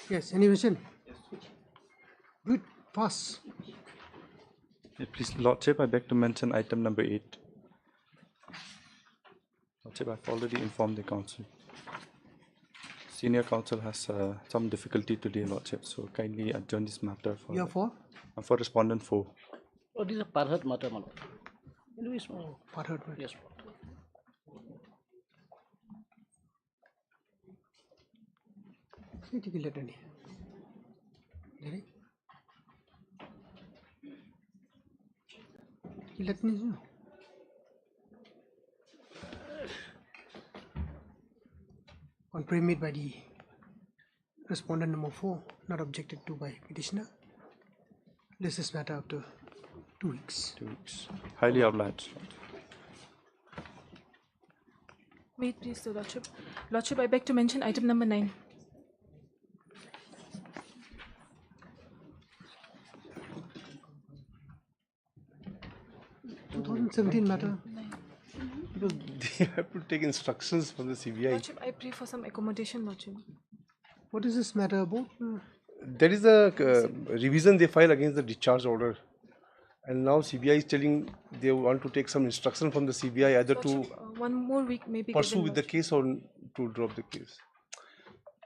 Yes, any question? Good, pass. Please, Lordship, I beg to mention item number 8. Lordship, I've already informed the council. Senior counsel has some difficulty today, Lordship, so kindly adjourn this matter for respondent 4. Oh, this is a Parhat matter, Madam. Parhat matter. Yes. Take a letter. Let me know. On pre-made by the respondent number 4, not objected to by petitioner. This is matter after 2 weeks. 2 weeks. Highly obliged. Wait, please, the Lordship. Lordship, I beg to mention item number 9. Matter. Because they have to take instructions from the CBI. Lordship, I pray for some accommodation, Lordship. What is this matter about? There is a revision they file against the discharge order, and now CBI is telling they want to take some instruction from the CBI either Lordship, to one more week maybe pursue with the case or to drop the case.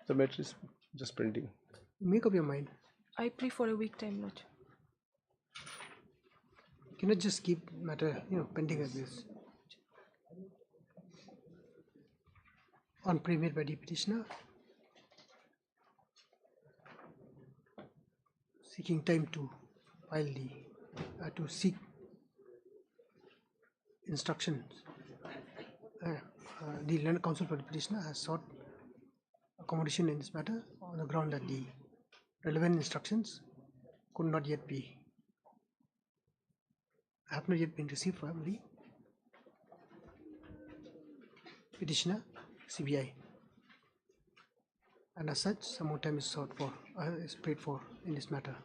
The matter is just pending. Make up your mind. I pray for a week time, Lordship. You cannot just keep matter, pending as this. On pre-made by the petitioner, seeking time to file the to seek instructions. The Land Council for the petitioner has sought accommodation in this matter on the ground that the relevant instructions could not yet be have not yet been received from the petitioner CBI, and as such some more time is sought for is paid for in this matter.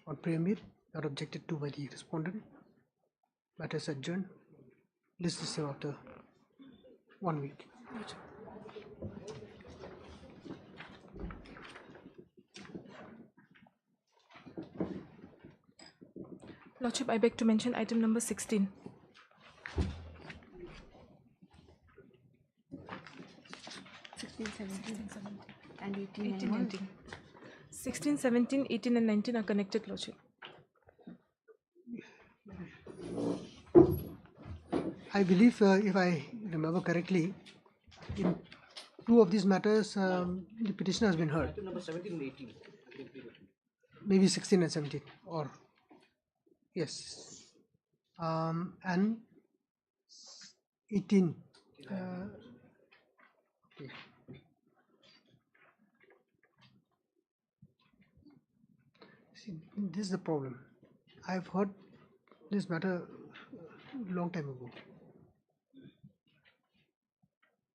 On pre-made, not objected to by the respondent, matter is adjourned. List is after 1 week. Lordship, I beg to mention item number 16. 16, 17, and 18, 18, and 19. 16, 17, 18 and 19 are connected, Lordship. I believe, if I remember correctly, in 2 of these matters, the petitioner has been heard. Item number 17 and 18. Maybe 16 and 17, or yes, and 18. Okay. See, this is the problem. I've heard this matter a long time ago.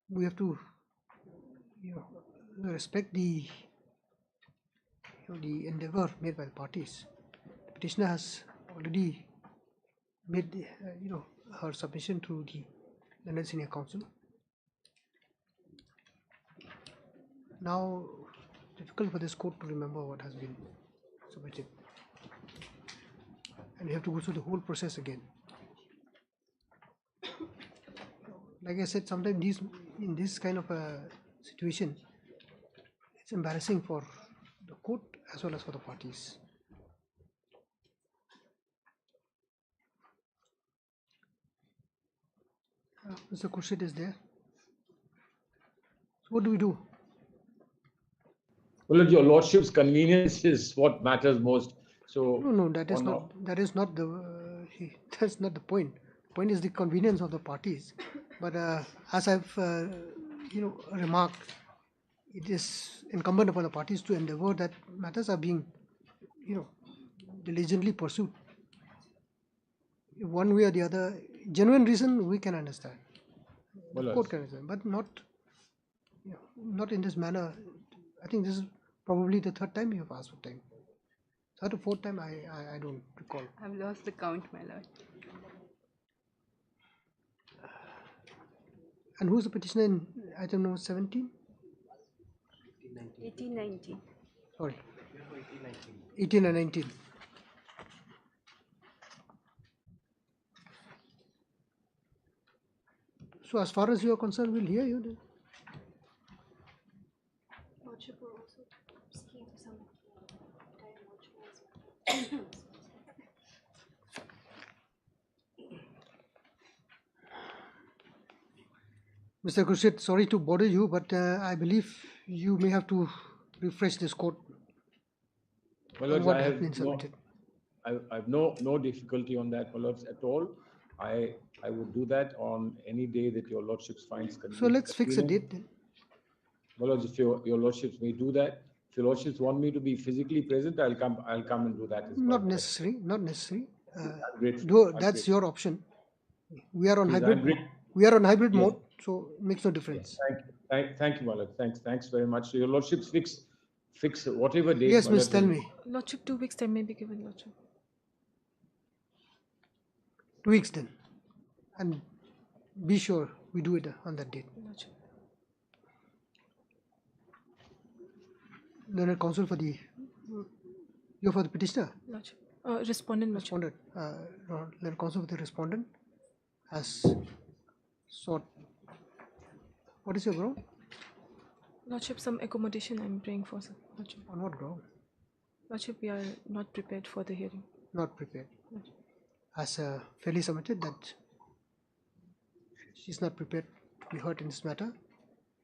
We have to, respect the endeavor made by the parties. The petitioner has already made her submission to the London Senior Council. Now, difficult for this court to remember what has been submitted, and we have to go through the whole process again. Like I said, sometimes in this kind of a situation, it's embarrassing for the court as well as for the parties. Mr. Khurshid is there. So what do we do? Well, your lordship's convenience is what matters most. So No, that is not. That is not the. That's not the point. The point is the convenience of the parties. But as I've remarked, it is incumbent upon the parties to endeavour that matters are being, diligently pursued. One way or the other, genuine reason we can understand. The court can understand, but not in this manner. I think this is probably the 3rd time you have asked for time. 3rd or 4th time, I don't recall. I've lost the count, my lord. And who's the petitioner in item number 17? 18, 19. Sorry. 18 and 19. So as far as you are concerned, we'll hear you then. Lordship will also scheme some time watch. Mr. Khurshid, sorry to bother you, but I believe you may have to refresh this court. Well, what I has have been submitted. I have no difficulty on that, my lords, at all. I would do that on any day that your lordships finds convenient. So let's fix a date then. My lords, if your lordships may do that. If your lordships want me to be physically present, I'll come and do that as well. Not necessary. Not necessary. Grateful. Though that's your option. We are on hybrid. We are on hybrid mode, so it makes no difference. Thank you, my lord. Thanks very much. So your lordships fix whatever date. Yes, miss, tell me. Lordship, 2 weeks time may be given, Lordship. 2 weeks then. And be sure we do it on that date. Lordship. Learned counsel for the. You're for the petitioner? Lordship. Respondent, Lordship. Respondent. Learned counsel for the respondent has sought. What is your ground? Lordship, some accommodation I'm praying for, sir. Lordship. On what ground? Lordship, we are not prepared for the hearing. Not prepared. Has fairly submitted that she is not prepared to be heard in this matter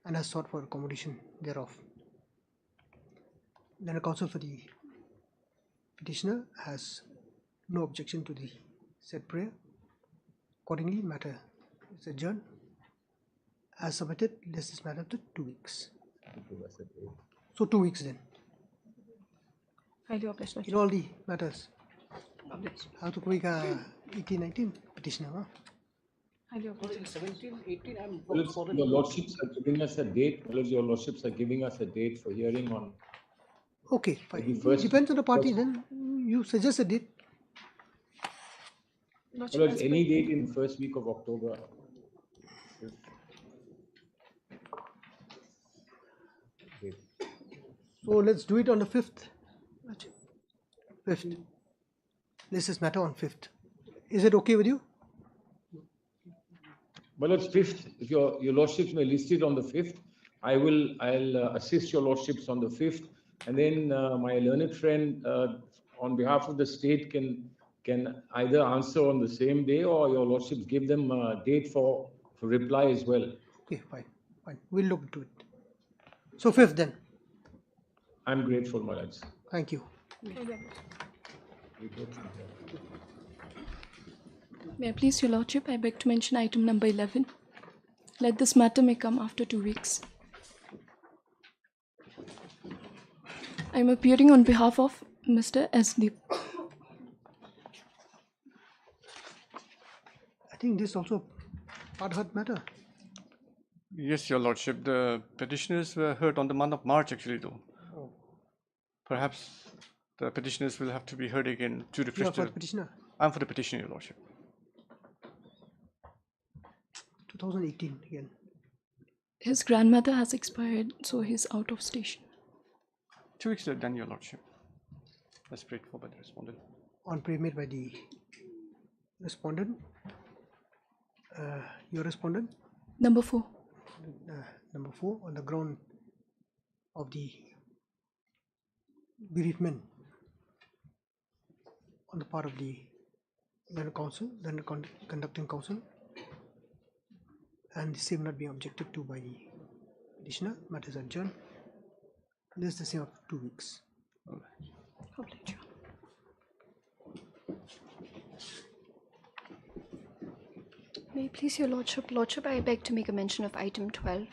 and has sought for accommodation thereof. Then a counsel for the petitioner has no objection to the said prayer. Accordingly, matter is adjourned. As submitted, this is matter to 2 weeks. So 2 weeks then. Highly obliged, Lordship. In all the matters. How to quick 18-19 petitioner, huh? Highly obliged. In 17, 18, I'm Your lordships are giving us a date. Your lordships are giving us a date for hearing on. Okay, fine. Maybe It first- depends on the party. Then you suggest a date. Lordship, Well, as any per- date in first week of October. So let's do it on the 5th. Lordship. 5th. This is matter on 5th. Is it okay with you? Well, it's 5th. If your lordships may list it on the 5th, I'll assist your lordships on the 5th, and then my learned friend on behalf of the state can either answer on the same day, or your lordships give them a date for reply as well. Okay, fine. We'll look into it. So 5th then. I'm grateful, my lords. Thank you. May I please your lordship, I beg to mention item number 11. Let this matter may come after 2 weeks. I am appearing on behalf of Mr. S.D. I think this also part heard matter. Yes, Your Lordship. The petitioners were heard on the month of March, actually, though. Oh. Perhaps the petitioners will have to be heard again to You refresh are for the... the petitioner. I'm for the petitioner, Your Lordship. 2018 again. His grandmother has expired, so he's out of station. 2 weeks are done, Your Lordship. That's prayed for by the respondent. On prayer made by the respondent. Your respondent. Number 4. Number 4, on the ground of the bereavement on the part of the Land Council, Land Conducting Council, and the same not being objected to by the petitioner, matters adjourned. This is the same of 2 weeks. May it please your lordship. Lordship, I beg to make a mention of item 12.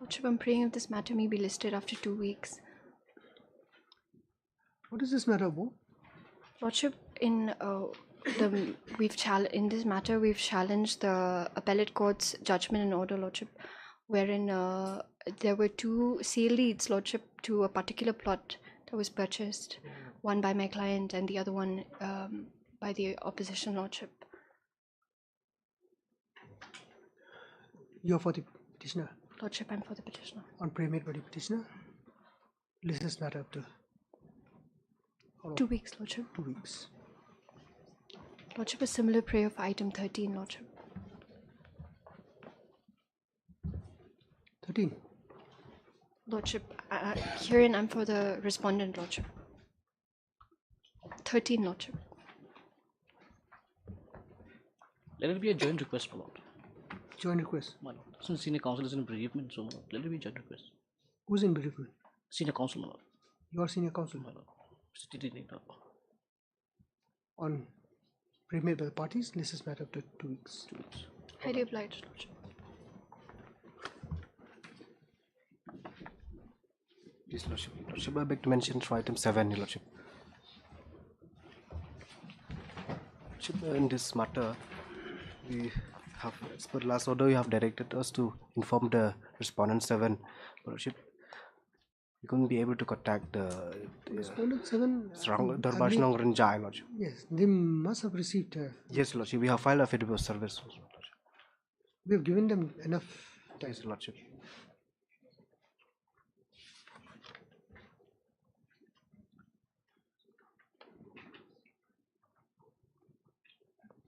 Lordship, I'm praying if this matter may be listed after 2 weeks. What is this matter about? Lordship, in this matter we've challenged the appellate court's judgment and order, Lordship, wherein there were 2 sale deeds, Lordship, to a particular plot that was purchased, one by my client and the other one by the opposition, Lordship. You are for the petitioner. Lordship, I'm for the petitioner. On prayer made by the petitioner. List this matter up to 2 weeks, Lordship. 2 weeks. Lordship, a similar prayer for item 13, Lordship. 13. Lordship, herein I'm for the respondent, Lordship. 13, Lordship. Let it be a joint request, my lord. Joint request. My lord. Since senior counsel is in bereavement, so let it be a joint request. Who's in bereavement? Senior counsel, my lord. You are senior counsel. My lord. City data. On prayer made by the parties, list this matter up to 2 weeks. 2 weeks. Highly obliged, Lordship. Yes, Lordship. Lordship, I beg to mention for item 7, Your Lordship. Lordship, in this matter, we have, as per last order, you have directed us to inform the respondent 7, Lordship. We couldn't be able to contact the Respondent 7. Darbash Nongranjai, Lordship. Yes, they must have received. Yes, Lordship. We have filed a affidavit of service. We have given them enough time. Yes, Lordship.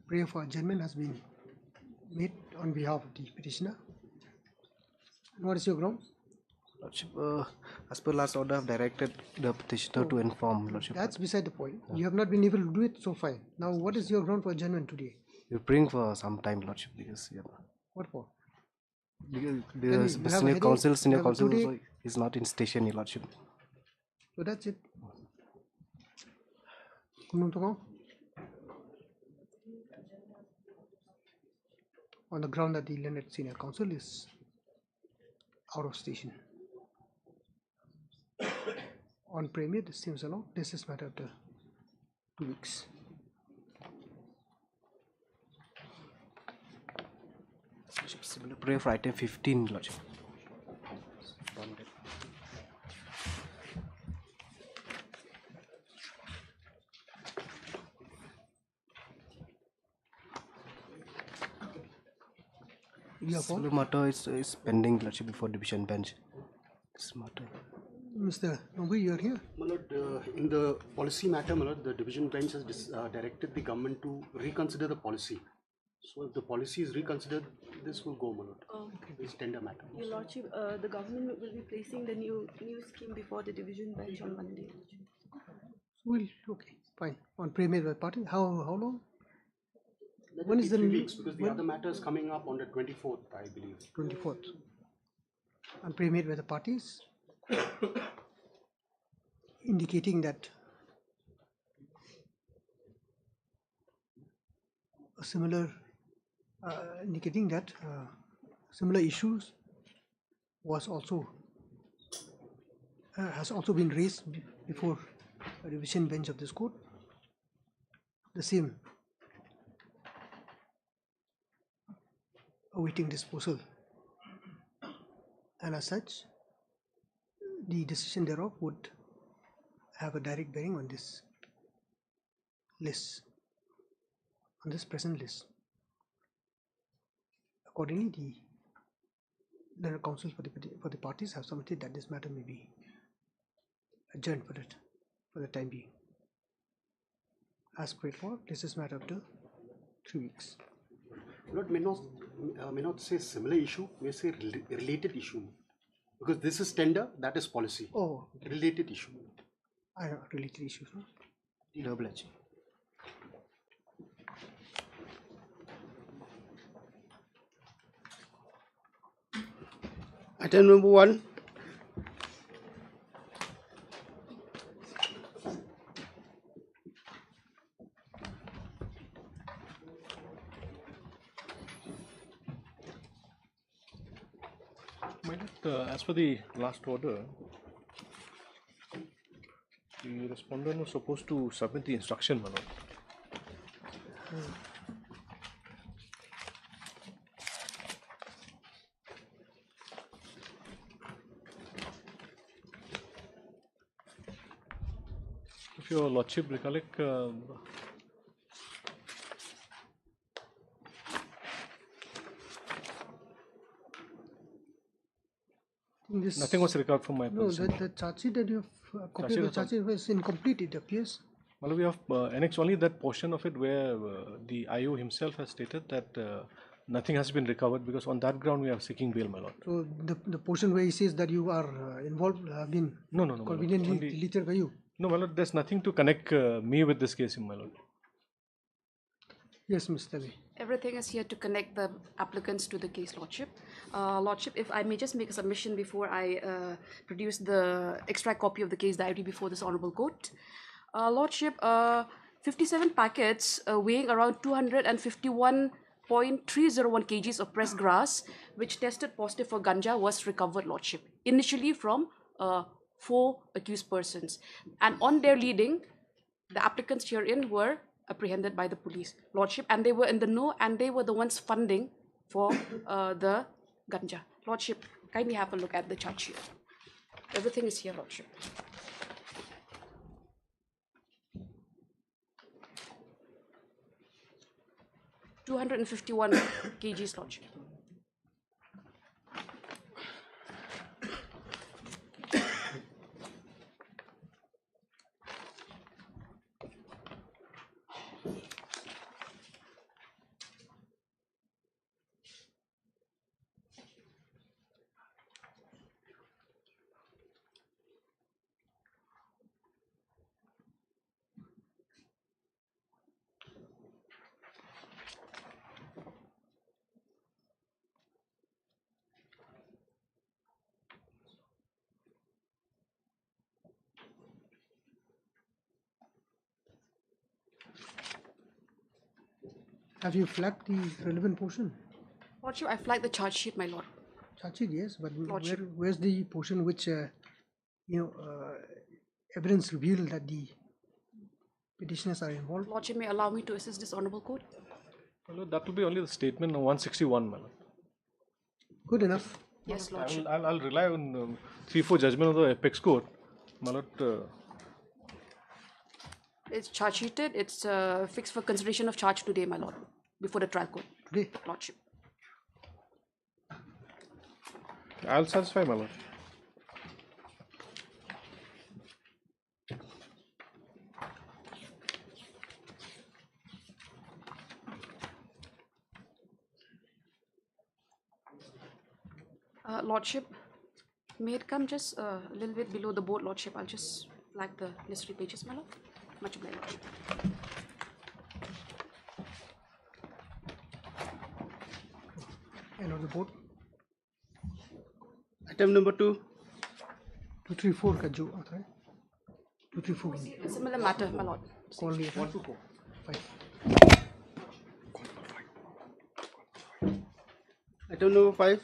Prayer for adjournment has been made on behalf of the petitioner. What is your ground? Lordship, as per last order, I have directed the petitioner to inform, Lordship. That's beside the point. You have not been able to do it, so fine. Now, what is your ground for adjournment today? We bring for some time, Lordship, because What for? because the senior counsel also is not in station, Your Lordship. So that's it. Kunung Tokong? On the ground that the Learned Senior Counsel is out of station. On premier, this seems allowed. This is matter after 2 weeks. Similar prayer for item 15, Lordship. Similar matter is pending, Lordship, before division bench. This matter. Mr. Nobu, you are here. My lord, in the policy matter, my lord, the division bench has directed the government to reconsider the policy. So if the policy is reconsidered, this will go, my lord. This tender matter. Your Lordship, the government will be placing the new scheme before the division bench on Monday. Well, okay, fine. On premade party, how long? When is the 3 weeks? Because the other matter is coming up on the 24th, I believe. 24th. And premade with the parties, indicating that similar issues was also has also been raised before a revision bench of this court. The same awaiting disposal, and as such, the decision thereof would have a direct bearing on this list, on this present list. Accordingly, the learned counsel for the parties have submitted that this matter may be adjourned for the time being. As prayed for, this is matter after 3 weeks. Lord, may not say similar issue, may say related issue. Because this is tender, that is policy. Oh, okay. Related issue. I know, related issues. No? Double H. Item number 1. As for the last order, the respondent was supposed to submit the instruction, Manoj. If your Lordship recollect, nothing was recovered from my person. No, the charge sheet that you have copied of the charge sheet was incomplete, it appears. Well, we have annexed only that portion of it where the IO himself has stated that nothing has been recovered, because on that ground we are seeking bail, my lord. So the portion where he says that you are involved have been conveniently deleted by you? No, my lord, there's nothing to connect me with this case, my lord. Yes, Mr. Lee. Everything is here to connect the applicants to the case, Lordship. Lordship, if I may just make a submission before I produce the extract copy of the case diary before this Honourable Court. Lordship, 57 packets weighing around 251.301 kgs of pressed grass, which tested positive for ganja, was recovered, Lordship, initially from 4 accused persons. And on their leading, the applicants herein were apprehended by the police, Lordship, and they were in the know, and they were the ones funding for the ganja. Lordship, kindly have a look at the charge sheet. Everything is here, Lordship. $251 kgs, Lordship. Have you flagged the relevant portion? Lordship, I flagged the charge sheet, my lord. Charge sheet, yes, but Lordship. where's the portion which, evidence revealed that the petitioners are involved? Lordship, may allow me to assist this Honourable Court? Well, that will be only the statement of 161, my lord. Good enough. Yes, Lordship. I'll rely on 3-4 judgment of the Apex Court, my lord. It's charge sheeted. It's fixed for consideration of charge today, my lord, before the trial court. Today? Lordship. I'll satisfy, my lord. Lordship, may it come just a little bit below the board, Lordship. I'll just flag the necessary pages, my lord. Much obliged, Lordship. And on the board? Item number 2. 234 का जो आता है 234 Similar matter, my lord. कौन लिया था 5 Item number 5.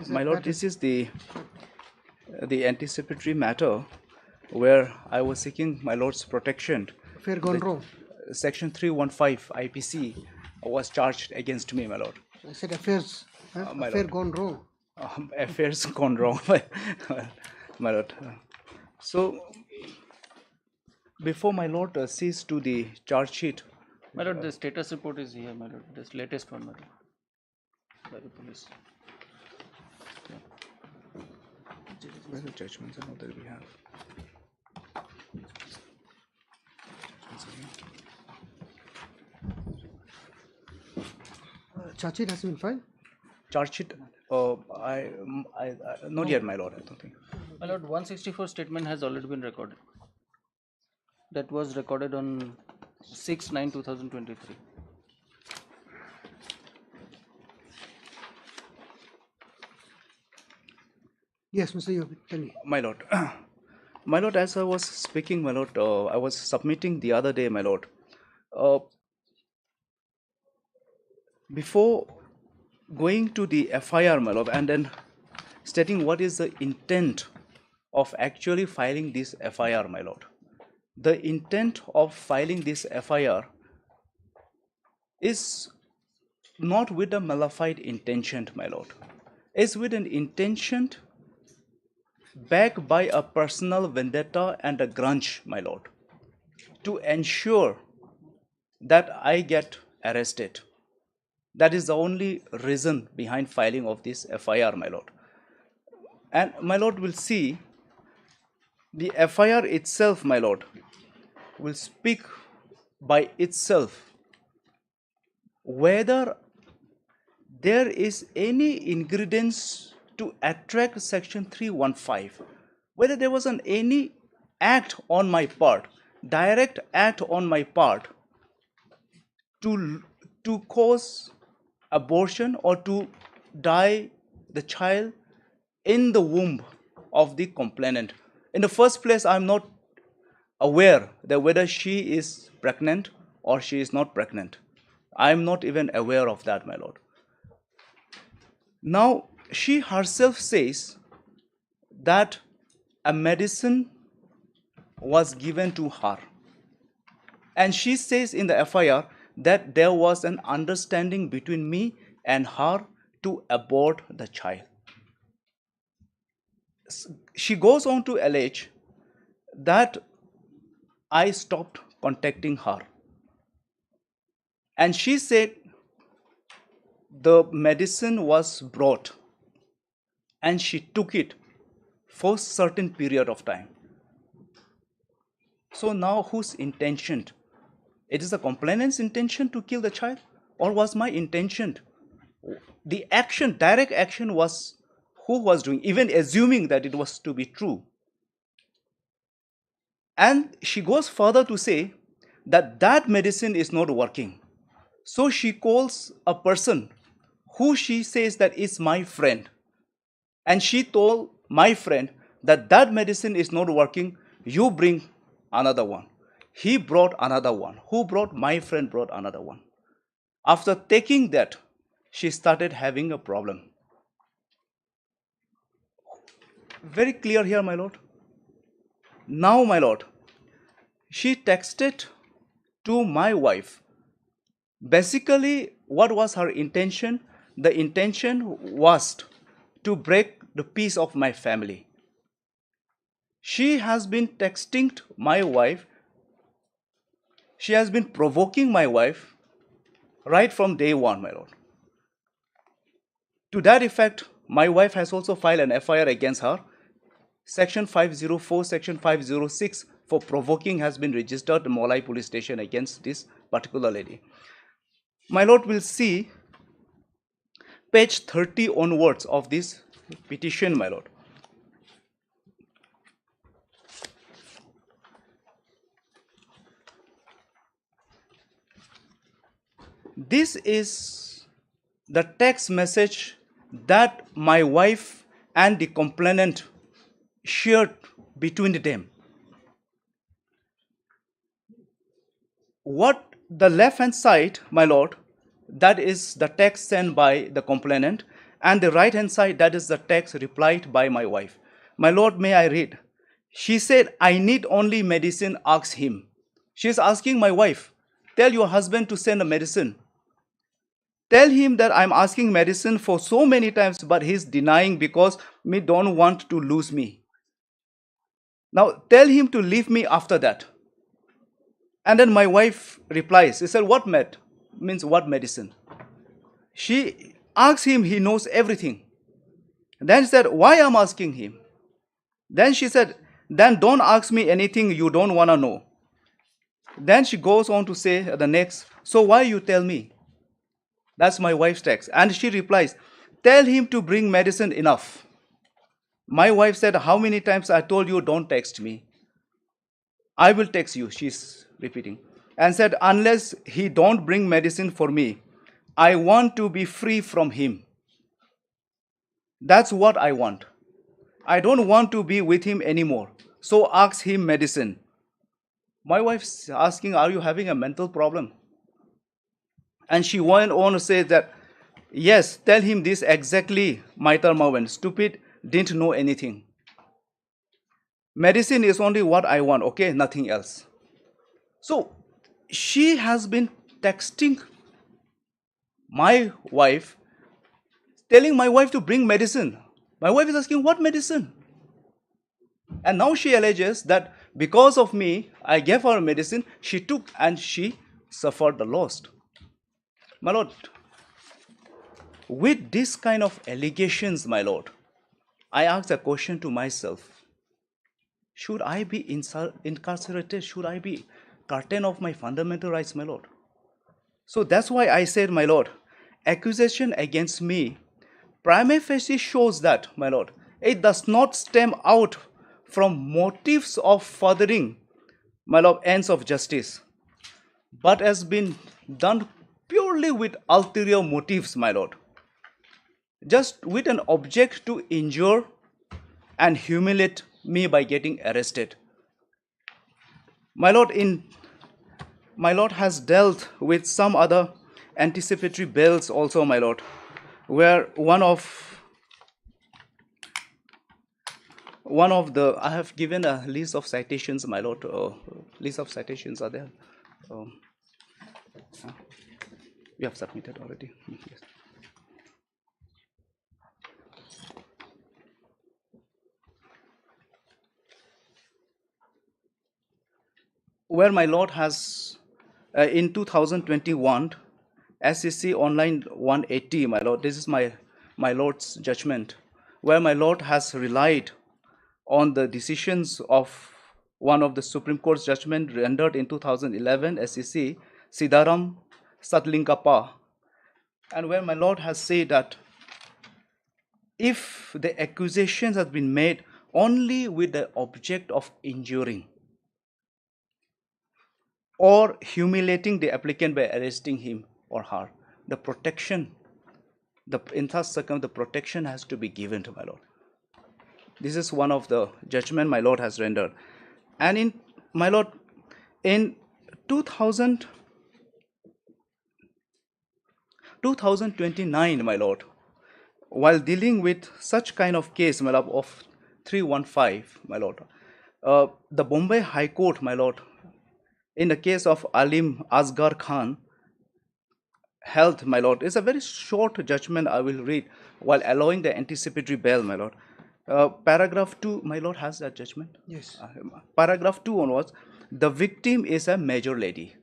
My lord, this is the anticipatory matter where I was seeking my lord's protection. Affair gone wrong. Section 315 IPC was charged against me, my lord. I said affairs. My Affair lord. gone wrong. Affairs gone wrong, my lord. So, before my lord sees to the charge sheet. My lord, the status report is here, my lord. This latest one, my lord, by the police. Where the judgments and all that we have? Charge sheet has been filed? Charge sheet, not yet, my lord, I don't think. My lord, 164 statement has already been recorded. That was recorded on 6/9/2023. Yes, Mr. Yogi, tell me. My lord, my lord, as I was speaking, my lord, I was submitting the other day, my lord. Before going to the FIR, my lord, and then stating what is the intent of actually filing this FIR, my lord. The intent of filing this FIR is not with a malified intention, my lord. It's with an intention backed by a personal vendetta and a grudge, my lord, to ensure that I get arrested. That is the only reason behind filing of this FIR, my lord. And my lord will see the FIR itself, my lord, will speak by itself whether there is any ingredients to attract section 315, whether there was any act on my part, direct act on my part to cause abortion or to die the child in the womb of the complainant. In the first place, I'm not aware that whether she is pregnant or she is not pregnant. I'm not even aware of that, my lord. Now, she herself says that a medicine was given to her. And she says in the FIR that there was an understanding between me and her to abort the child. She goes on to allege that I stopped contacting her. And she said the medicine was brought and she took it for a certain period of time. So now whose intention? It is the complainant's intention to kill the child, or was my intention? The action, direct action, was who was doing, even assuming that it was to be true. And she goes further to say that that medicine is not working. So she calls a person who she says that is my friend. And she told my friend that that medicine is not working, you bring another one. He brought another one. Who brought? My friend brought another one. After taking that, she started having a problem. Very clear here, my lord. Now, my lord, she texted to my wife. Basically, what was her intention? The intention was to break the peace of my family. She has been texting my wife. She has been provoking my wife right from day one, my lord. To that effect, my wife has also filed an FIR against her. Section 504, Section 506 for provoking has been registered in Molai police station against this particular lady. My lord will see page 30 onwards of this petition, my lord. This is the text message that my wife and the complainant shared between them. What the left hand side, my lord, that is the text sent by the complainant, and the right hand side, that is the text replied by my wife. My lord, may I read? She said, I need only medicine, ask him. She is asking my wife, tell your husband to send a medicine. Tell him that I'm asking medicine for so many times, but he's denying because me don't want to lose me. Now tell him to leave me after that. And then my wife replies, he said, what means what medicine? She asks him, he knows everything. Then she said, why I'm asking him? Then she said, then don't ask me anything you don't want to know. Then she goes on to say the next, so why you tell me? That's my wife's text. And she replies, tell him to bring medicine enough. My wife said, how many times I told you don't text me? I will text you, she's repeating. And said, unless he don't bring medicine for me, I want to be free from him. That's what I want. I don't want to be with him anymore. So ask him medicine. My wife's asking, are you having a mental problem? And she went on to say that, yes, tell him this exactly, Maitar Mawan. Stupid, didn't know anything. Medicine is only what I want, okay? Nothing else. So she has been texting my wife, telling my wife to bring medicine. My wife is asking, what medicine? And now she alleges that because of me, I gave her medicine, she took and she suffered the loss. My lord, with this kind of allegations, my lord, I asked a question to myself. Should I be incarcerated? Should I be curtained of my fundamental rights, my lord? So that's why I said, my lord, accusation against me prima facie shows that, my lord, it does not stem out from motives of furthering, my lord, ends of justice, but has been done purely with ulterior motives, my lord. Just with an object to injure and humiliate me by getting arrested. My lord, my lord has dealt with some other anticipatory bails also, my lord, where one of the, I have given a list of citations, my lord. List of citations are there. We have submitted already. Yes. Where my lord has, in 2021, SEC Online 180, my lord, this is my lord's judgment, where my lord has relied on the decisions of one of the Supreme Court's judgment rendered in 2011, SEC, Sidaram Satlingkapa, and where my lord has said that if the accusations have been made only with the object of injuring or humiliating the applicant by arresting him or her, the protection, in such circumstances, the protection has to be given to my lord. This is one of the judgment my lord has rendered. And in, my lord, in 2029, my lord, while dealing with such kind of case, my lord, of 315, my lord, the Bombay High Court, my lord, in the case of Alim Asghar Khan, held, my lord, is a very short judgment I will read while allowing the anticipatory bail, my lord. paragraph 2, my lord has that judgment. Yes. Paragraph 2 onwards, the victim is a major lady.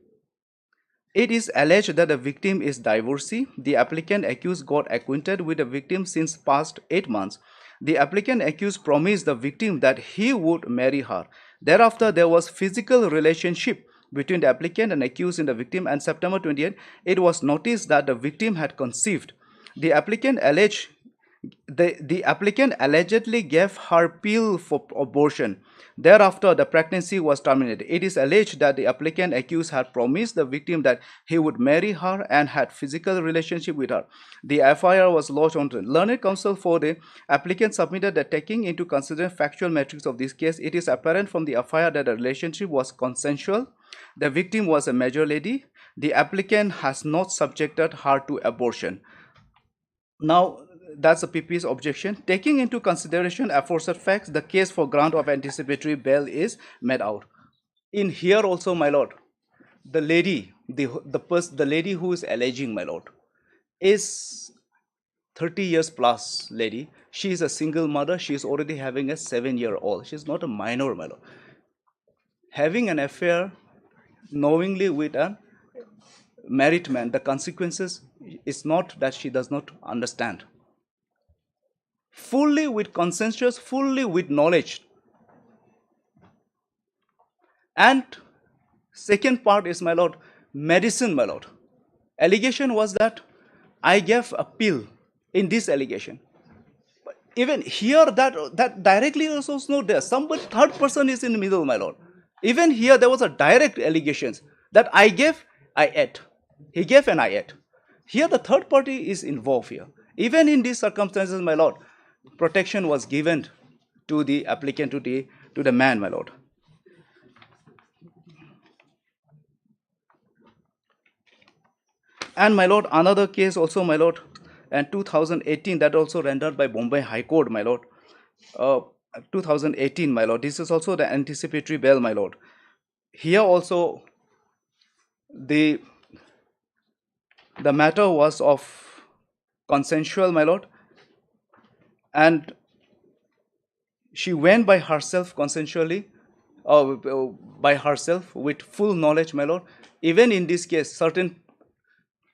It is alleged that the victim is divorcee. The applicant accused got acquainted with the victim since past 8 months. The applicant accused promised the victim that he would marry her. Thereafter, there was physical relationship between the applicant and accused and the victim, and September 28, it was noticed that the victim had conceived. The applicant allegedly gave her pill for abortion. Thereafter, the pregnancy was terminated. It is alleged that the applicant accused had promised the victim that he would marry her and had physical relationship with her. The FIR was lodged on the learned counsel for the applicant submitted that taking into consideration factual metrics of this case, it is apparent from the FIR that the relationship was consensual. The victim was a major lady. The applicant has not subjected her to abortion. Now, that's the PP's objection. Taking into consideration aforesaid facts, the case for grant of anticipatory bail is made out. In here also, my lord, the lady, the lady who is alleging, my lord, is 30 years plus lady. She is a single mother. She is already having a 7-year-old. She is not a minor, my lord. Having an affair knowingly with a married man, the consequences is not that she does not understand. Fully with consensus, fully with knowledge. And second part is, my lord, medicine, my lord. Allegation was that I gave a pill in this allegation. But even here, that directly also is not there. Somebody, third person is in the middle, my lord. Even here, there was a direct allegations that I gave, I ate. He gave and I ate. Here, the third party is involved here. Even in these circumstances, my lord, protection was given to the applicant, to the man, my lord. And my lord, another case also, my lord, and 2018, that also rendered by Bombay High Court, my lord. 2018, my lord. This is also the anticipatory bail, my lord. Here also, the matter was of consensual, my lord, and she went by herself consensually, by herself with full knowledge, my lord. Even in this case, certain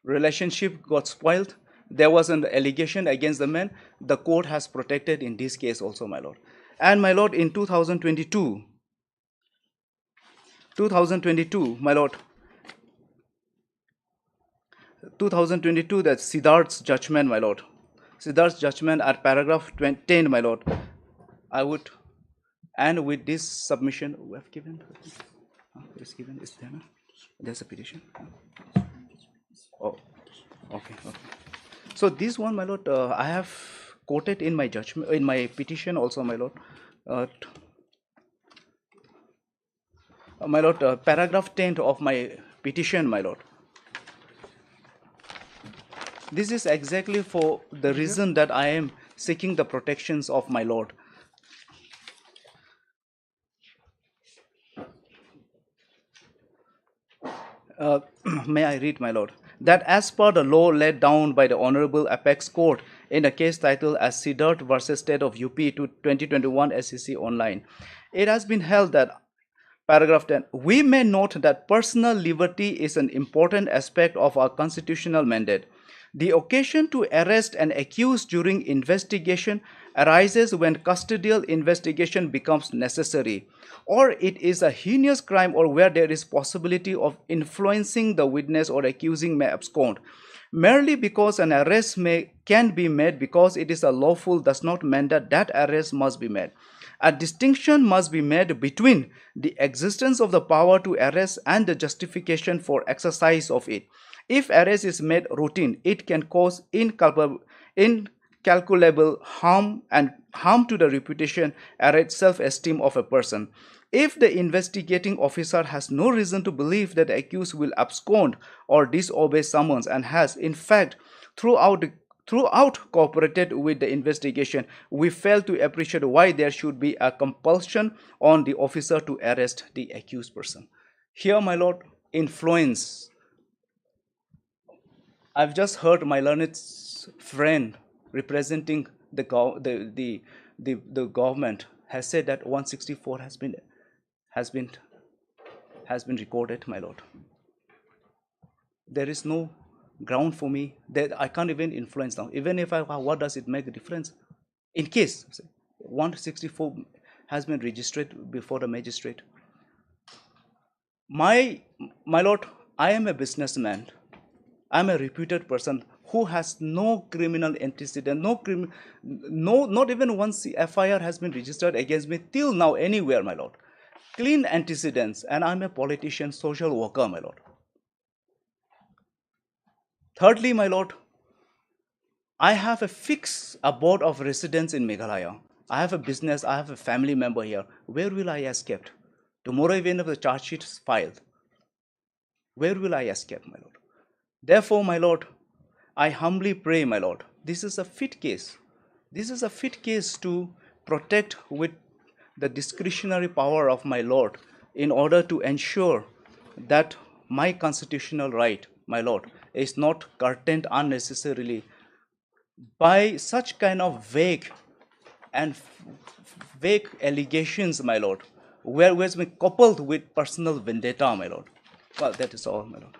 relationship got spoiled. There was an allegation against the man. The court has protected in this case also, my lord. And my lord, in 2022, my lord, 2022, that Siddharth's judgment, my lord. Siddharth's judgment at paragraph 10, my lord. I would, and with this submission, we have given, is there? There's a petition. Oh, okay. So this one, my lord, I have quoted in my judgment, in my petition also, my lord. My lord, paragraph 10 of my petition, my lord. This is exactly for the reason that I am seeking the protections of my lord. May I read, my lord? That as per the law laid down by the Honorable Apex Court in a case titled as Siddharth versus State of UP to 2021 SEC Online, it has been held that paragraph 10, we may note that personal liberty is an important aspect of our constitutional mandate. The occasion to arrest an accused during investigation arises when custodial investigation becomes necessary, or it is a heinous crime, or where there is possibility of influencing the witness or accusing may abscond. Merely because an arrest can be made because it is a lawful does not mean that that arrest must be made. A distinction must be made between the existence of the power to arrest and the justification for exercise of it. If arrest is made routine, it can cause incalculable harm to the reputation and self-esteem of a person. If the investigating officer has no reason to believe that the accused will abscond or disobey summons and has, in fact, throughout cooperated with the investigation, we fail to appreciate why there should be a compulsion on the officer to arrest the accused person. Here, my lord, influence. I've just heard my learned friend representing the the government has said that 164 has been recorded, my lord. There is no ground for me that I can't even influence now. Even if what does it make a difference? In case 164 has been registered before the magistrate. My lord, I am a businessman. I'm a reputed person who has no criminal antecedent, not even one FIR has been registered against me till now anywhere, my lord. Clean antecedents, and I'm a politician, social worker, my lord. Thirdly, my lord, I have a fixed abode of residence in Meghalaya. I have a business, I have a family member here. Where will I escape? Tomorrow, even if the charge sheet is filed, where will I escape, my lord? Therefore, my lord, I humbly pray, my lord, this is a fit case. This is a fit case to protect with the discretionary power of my lord in order to ensure that my constitutional right, my lord, is not curtailed unnecessarily by such kind of vague allegations, my lord, where has been coupled with personal vendetta, my lord. Well, that is all, my lord.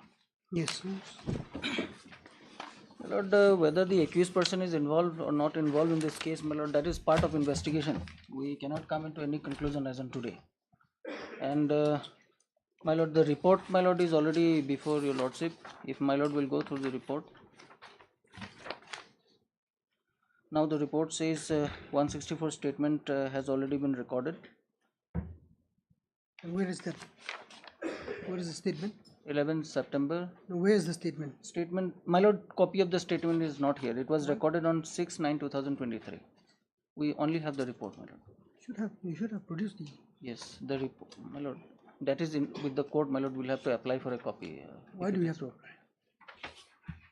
Yes. My lord, whether the accused person is involved or not involved in this case, my lord, that is part of investigation. We cannot come into any conclusion as on today. And my lord, the report, my lord, is already before your lordship. If my lord will go through the report. Now the report says 164 statement has already been recorded. And where is that? Where is the statement? 11th September. No, where is the statement? Statement, my lord, copy of the statement is not here. It was recorded on 6/9/2023. We only have the report, my lord. You should have produced the. Yes, the report, my lord. That is in with the court, my lord. We'll have to apply for a copy. Why do we have to apply?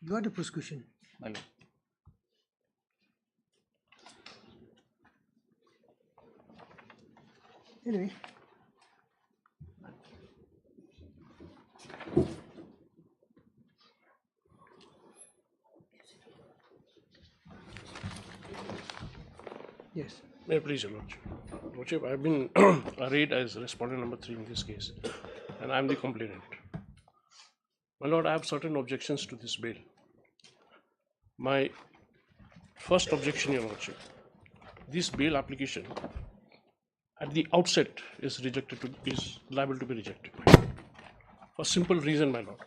You are the prosecution, my lord. Anyway. Yes. May I please, Your Lordship? Lordship, I have been arraigned as respondent number 3 in this case, and I am the complainant. My Lord, I have certain objections to this bail. My first objection, Your Lordship, this bail application at the outset is liable to be rejected. For simple reason, my Lord,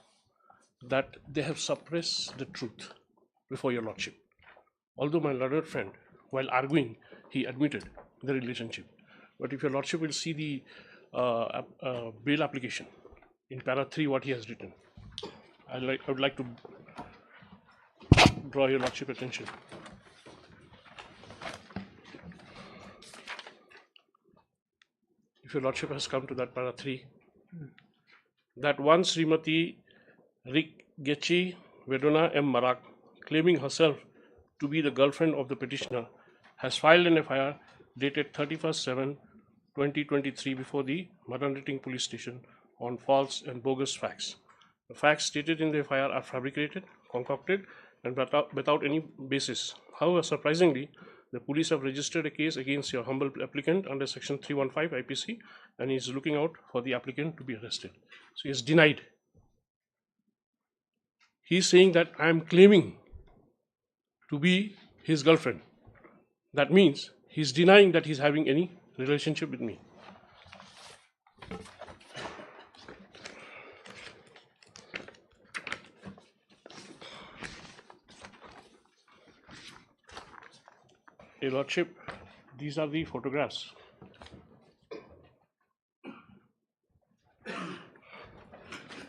that they have suppressed the truth before Your Lordship. Although my learned friend, while arguing, he admitted the relationship. But if Your Lordship will see the bail application in para 3, what he has written, I would like to draw Your Lordship attention. If Your Lordship has come to that para 3, that one Srimati Gechi Vedona M. Marak, claiming herself to be the girlfriend of the petitioner, has filed an FIR dated 31/7/2023 before the Madandating police station on false and bogus facts. The facts stated in the FIR are fabricated, concocted, and without any basis. However, surprisingly, the police have registered a case against your humble applicant under section 315 IPC, and he is looking out for the applicant to be arrested. So he is denied. He is saying that I am claiming to be his girlfriend. That means he is denying that he is having any relationship with me. Your Lordship, these are the photographs.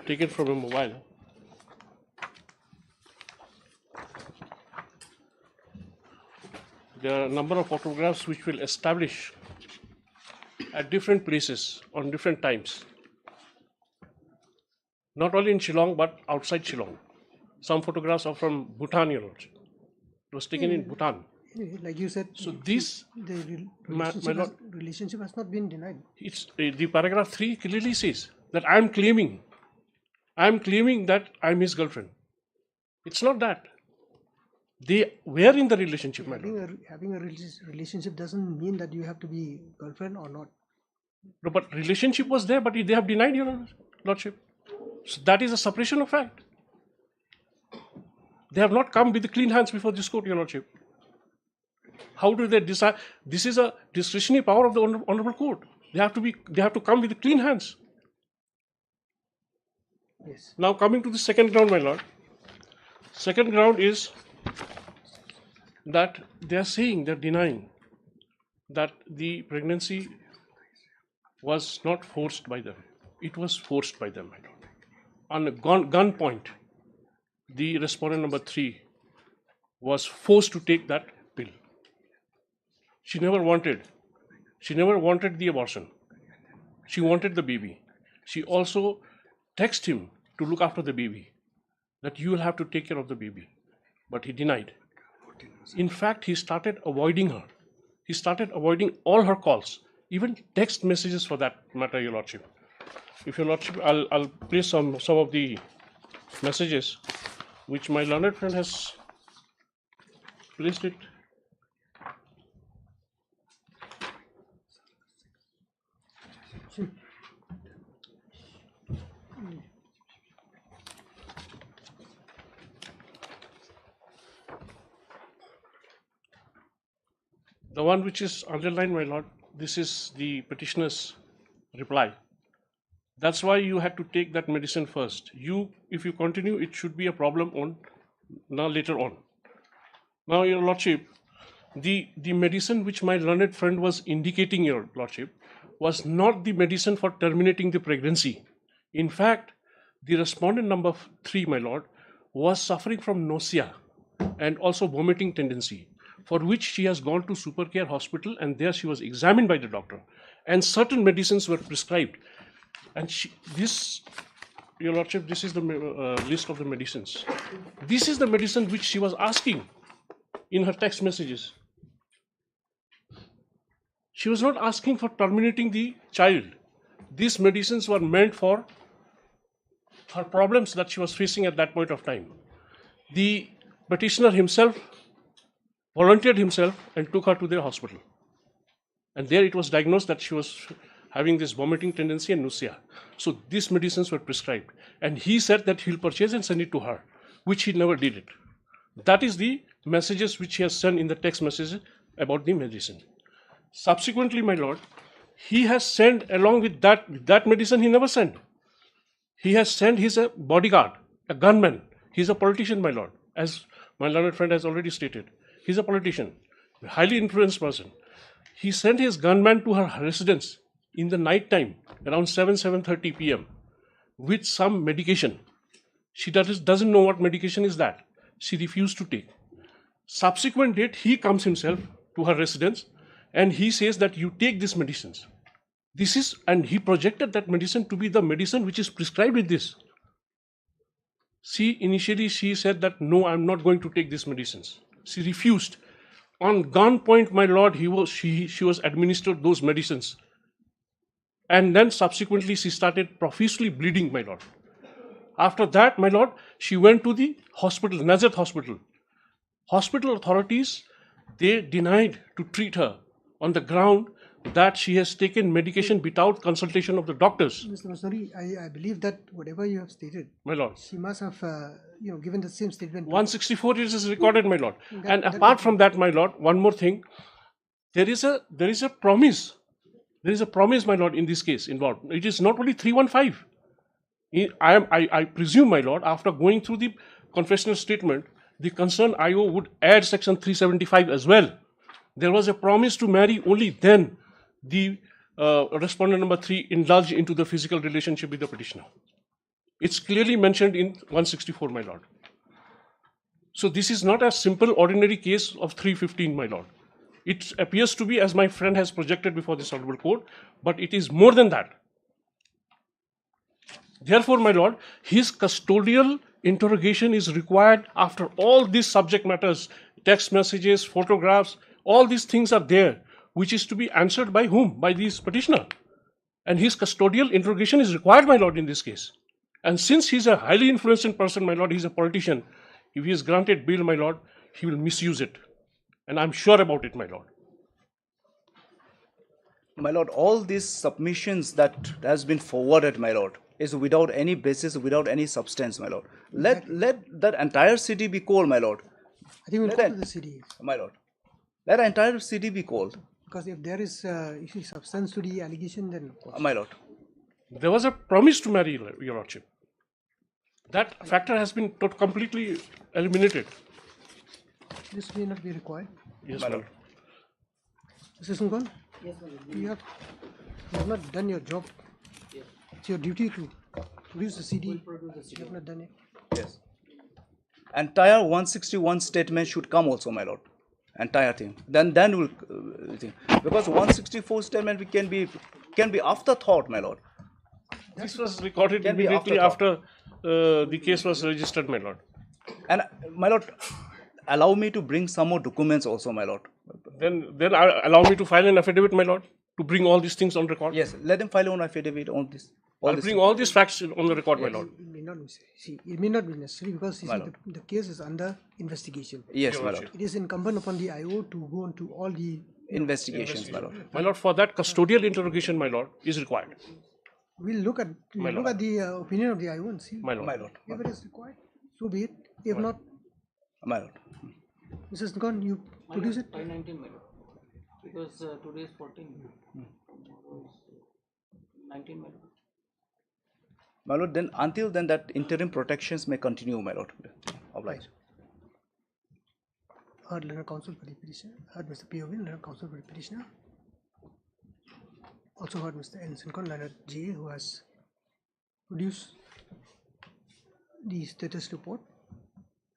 Taken from a mobile. There are a number of photographs which will establish at different places on different times. Not only in Shillong but outside Shillong. Some photographs are from Bhutan, Your Lordship. It was taken in Bhutan. Like you said, so this relationship has not been denied. It's the paragraph 3 clearly says that I am claiming that I am his girlfriend. It's not that. They were in the relationship, my lord. Having a relationship doesn't mean that you have to be girlfriend or not. No, but relationship was there, but they have denied, your lordship. So that is a suppression of fact. They have not come with the clean hands before this court, your lordship. How do they decide? This is a discretionary power of the honorable court. They have to come with clean hands. Yes. Now coming to the second ground, my lord. Second ground is that they are saying, they are denying that the pregnancy was not forced by them. It was forced by them, my lord. On a gunpoint, the respondent number 3 was forced to take that pill. She never wanted the abortion. She wanted the baby. She also texted him to look after the baby, that you will have to take care of the baby. But he denied. In fact, he started avoiding her. He started avoiding all her calls, even text messages for that matter, your lordship. If your lordship, I'll place some of the messages which my learned friend has placed it. The one which is underlined, my lord, this is the petitioner's reply. That's why you had to take that medicine first. If you continue, it should be a problem later on. Now, your lordship, the medicine which my learned friend was indicating, your lordship, was not the medicine for terminating the pregnancy. In fact, the respondent number 3, my lord, was suffering from nausea and also vomiting tendency, for which she has gone to Supercare Hospital, and there she was examined by the doctor, and certain medicines were prescribed. And your lordship, this is the list of the medicines. This is the medicine which she was asking in her text messages. She was not asking for terminating the child. These medicines were meant for her problems that she was facing at that point of time. The petitioner himself volunteered himself and took her to the hospital. And there it was diagnosed that she was having this vomiting tendency and nausea. So these medicines were prescribed. And he said that he'll purchase and send it to her, which he never did it. That is the messages which he has sent in the text messages about the medicine. Subsequently, my lord, he has sent along with that medicine he never sent. He has sent his bodyguard, a gunman. He's a politician, my lord, as my learned friend has already stated. He's a politician, a highly influenced person. He sent his gunman to her residence in the night time, around 7:30 p.m. with some medication. She doesn't know what medication is that. She refused to take. Subsequent date, he comes himself to her residence and he says that you take these medicines. And he projected that medicine to be the medicine which is prescribed with this. Initially she said that no, I'm not going to take these medicines. She refused. On gunpoint, my lord, she was administered those medicines. And then subsequently she started profusely bleeding, my lord. After that, my lord, she went to the hospital, Nazareth Hospital. Hospital authorities, they denied to treat her on the ground that she has taken medication without consultation of the doctors. Mr. Masuri, I believe that whatever you have stated, my lord, she must have given the same statement. 164 is recorded, my lord. And apart from that, my lord, one more thing, there is a promise. There is a promise, my lord, in this case involved. It is not only 315. I presume, my lord, after going through the confessional statement, the concerned IO would add section 375 as well. There was a promise to marry, only then the respondent number 3 indulged into the physical relationship with the petitioner. It's clearly mentioned in 164, my lord. So this is not a simple ordinary case of 315, my lord. It appears to be, as my friend has projected before this honorable court, but it is more than that. Therefore, my lord, his custodial interrogation is required after all these subject matters, text messages, photographs, all these things are there, which is to be answered by whom? By this petitioner. And his custodial interrogation is required, my lord, in this case. And since he's a highly influenced person, my lord, he's a politician, if he is granted bail, my lord, he will misuse it. And I'm sure about it, my lord. My lord, all these submissions that has been forwarded, my lord, is without any basis, without any substance, my lord. Let that entire city be called, my lord. I think we'll Let go that- to the city. My lord. Let the entire city be called. Because if there is substance to the allegation, then of course. My lord. There was a promise to marry, your lordship. That factor has been completely eliminated. This may not be required. Yes, my my lord. Mr. Sungkon, Yes, my lord. you have not done your job. Yes. It's your duty to produce the CD. We'll produce the CD. You have not done it. Yes. Entire 161 statement should come also, my lord. Entire thing. Then we'll think. Because 164 statement can be afterthought, my lord. This was recorded Can be immediately afterthought. after the case was registered, my lord. And my lord, allow me to bring some more documents also, my lord. Then allow me to file an affidavit, my lord, to bring all these things on record. Yes, let them file an affidavit on this. I'll bring all these facts on the record, my lord. It may not be necessary because you My see, lord. the case is under investigation. Yes, my lord. It is incumbent upon the IO to go into all the Investigations, my lord. My lord, for that custodial interrogation, my lord, is required. We'll look at My lord. the opinion of the IO and see My lord. My lord. if it is required. So be it. If My not, My lord. Mrs. Nikon, you My produce lord, it. 519, my lord. Because today is 14. Tomorrow is 19, my lord. My lord, then until then that interim protections may continue, my lord. Obliged. Heard learned counsel for the petitioner. Heard Mr. P.O.V. learned counsel for the petitioner. Also heard Mr. N. Sincon, learned J.A. who has produced the status report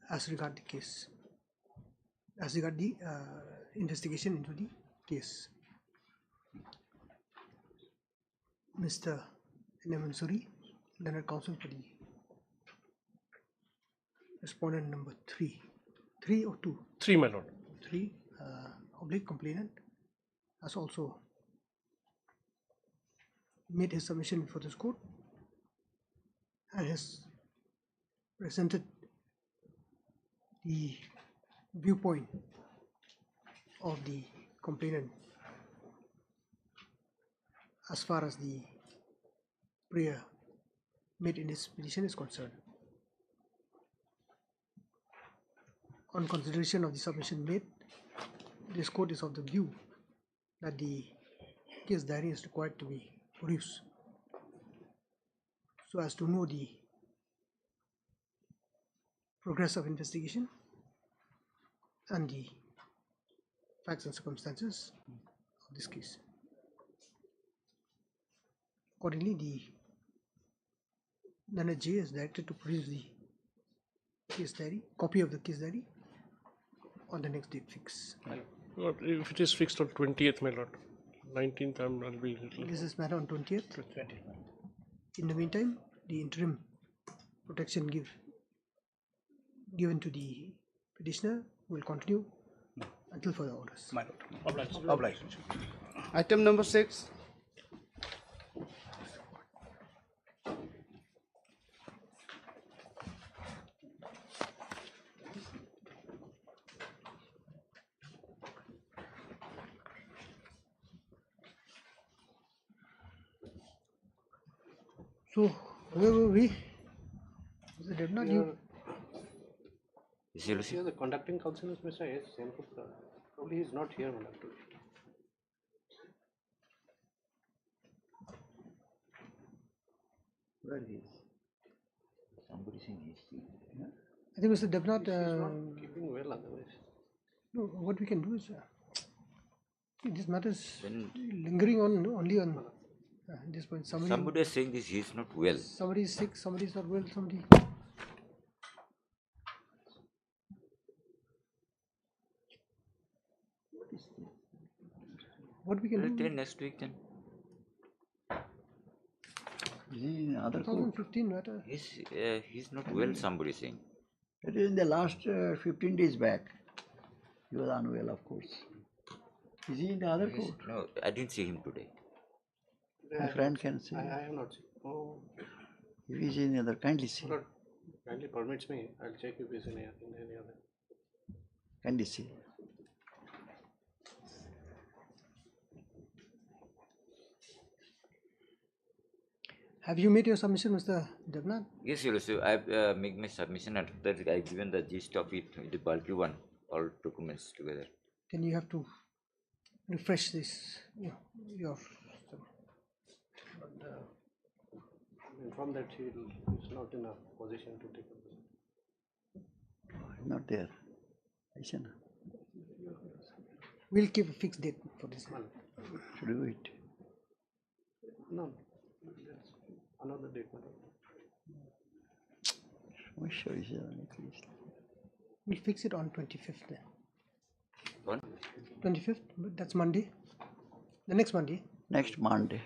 as regard the case, as regard the investigation into the case. Mr. N. Mansuri, learned counsel for the respondent number 3. 3 or 2? 3, my lord. 3, oblique complainant, has also made his submission before this court and has presented the viewpoint of the complainant as far as the prayer made in his petition is concerned. On consideration of the submission made, this court is of the view that the case diary is required to be produced so as to know the progress of investigation and the facts and circumstances of this case. Accordingly, the Learned J is directed to produce the case diary, copy of the case diary on the next date fix. Lord, if it is fixed on 20th, my lord, 19th, I'll be little. This is matter on 20th. In the meantime, the interim protection given to the petitioner will continue until further orders. My lord. Obliged. Obliged. Item number 6. So, where were we? Was it not you? Here the conducting counsel is Mr. S. Senputta. Probably he is not here, Madam. Where is somebody saying he's I think Mr. Debnat. Keeping well otherwise. No, what we can do is this matter is lingering on only on this point. somebody is saying this he is not well. Somebody is sick. Somebody is not well. Somebody. What we can do? Till next week then. Is he in other court? 2015 matter. He's not well, somebody saying. It is in the last 15 days back. He was unwell, of course. Is he in the other court? No, I didn't see him today. My friend can say. I have not seen. Oh. If he is in the other, kindly say. Lord, kindly permits me. I'll check if he is in any other. Candidacy. Have you made your submission, Mr. Devnath? Yes, Your Lordship. I have made my submission and that I have given the gist of it, the bulky one, all documents together. Then you have to refresh this, your Inform that he is not in a position to take up. Not there. Aisha na. We'll keep a fixed date for this. Should we wait? No, another date. Sure, is at least. We'll fix it on 25th then. What? 25th, but that's Monday. The next Monday. Next Monday.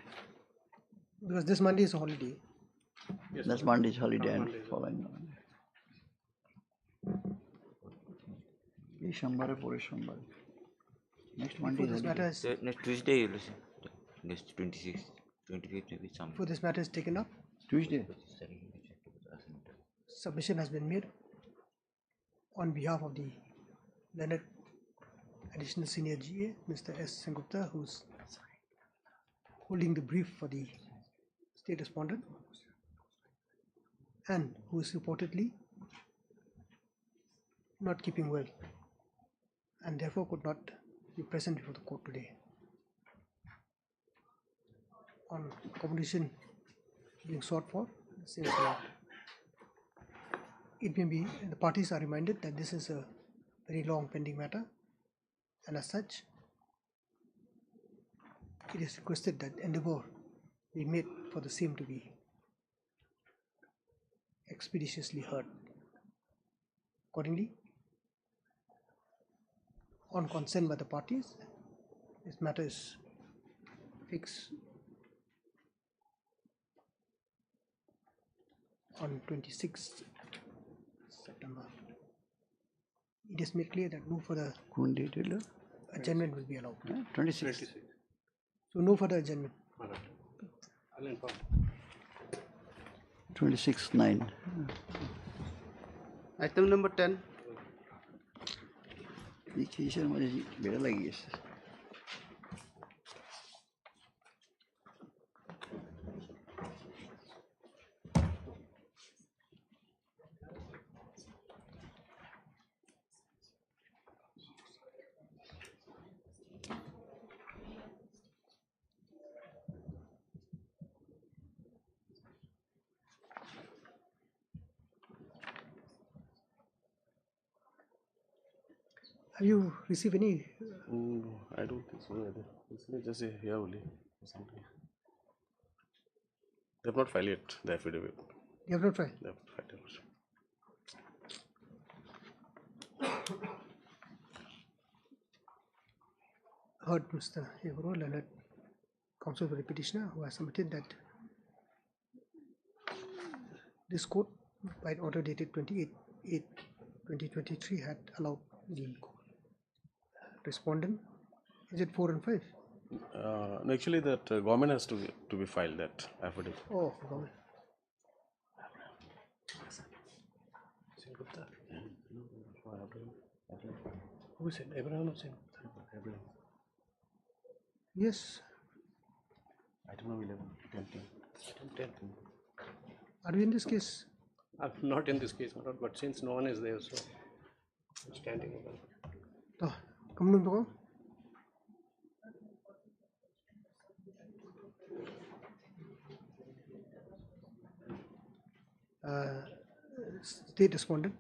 Because this Monday is a holiday. Yes, That's Monday's holiday and following Monday. This Sommar pore Sommar. Next Monday. Before this matter is, Next Tuesday, Your Lordship. Next 26th, 25th, maybe some. before this matter is taken up, Tuesday. submission has been made on behalf of the Leonard Additional Senior GA, Mr. S. Sengupta, who's holding the brief for the state respondent and who is reportedly not keeping well and therefore could not be present before the court today. On accommodation being sought for, since it may be, the parties are reminded that this is a very long pending matter, and as such, it is requested that endeavour be made for the same to be expeditiously heard. Accordingly, on consent by the parties, this matter is fixed on 26th September. It is made clear that no further adjournment will be allowed. 26. So no further adjournment. I'll inform. 26/9. Item number 10. ही खींचर मुझे बेड़ा लगी है Have you received any? I don't think so either. It's just a here only or something. They have not filed yet the affidavit. You have not filed? They have not filed it. Heard Mr. Evero, Leonard, counsel for the petitioner, who has submitted that this court, by order dated 28/8/2023, had allowed the respondent. Is it 4 and 5? No, actually, that government has to be filed that affidavit. Oh, government. Who said Abraham or Sen? Abraham. Yes. I don't know 11, 10. Are we in this case? I'm not in this case, but since no one is there, so I'm standing over. Come on, state respondent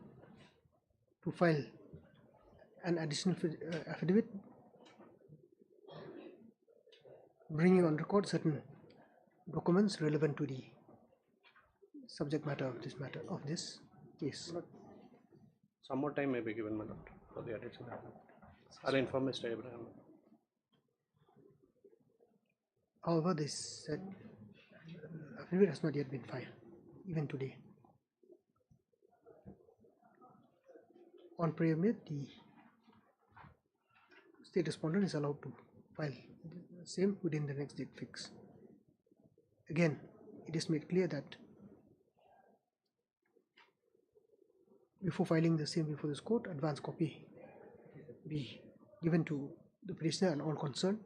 to file an additional affidavit bringing on record certain documents relevant to the subject matter of this case. Some more time may be given, my lord, for the addition. I'll inform Mr. Abraham. However, this said affidavit has not yet been filed, even today. On prayer made, the state respondent is allowed to file the same within the next date fix. Again, it is made clear that before filing the same before this court, advance copy be given to the petitioner and all concerned,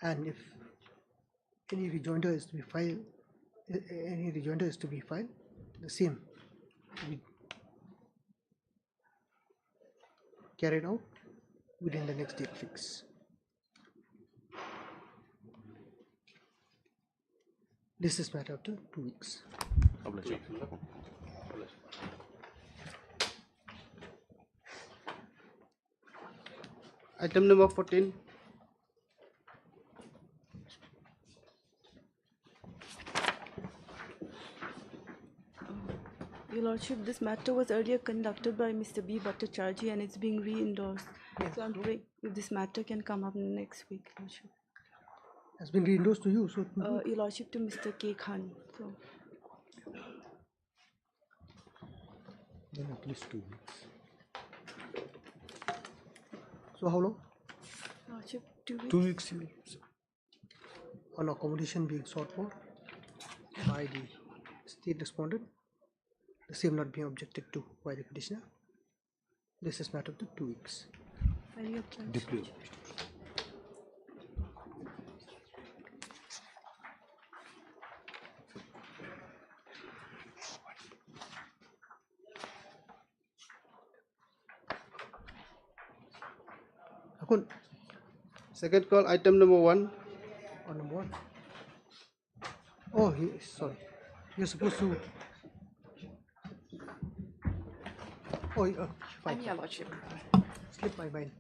and if any rejoinder is to be filed, the same will be carried out within the next date fix. This is matter after 2 weeks. Item number 14. Your Lordship, this matter was earlier conducted by Mr. B. Bhattacharjee and it's being re-endorsed. So I'm praying if this matter can come up next week, Lordship. Has been re-endorsed to you, so Your Lordship, to Mr. K. Khan. So then at least 2 weeks. So how long? Lordship, 2 weeks. 2 weeks on accommodation being sought for by the state respondent, the same not being objected to by the petitioner. This is matter of the 2 weeks. Very obliged. Second call, item number 1. On number 1. Oh, sorry. You're supposed to. Oh, fine. Your Lordship. Slip my mind.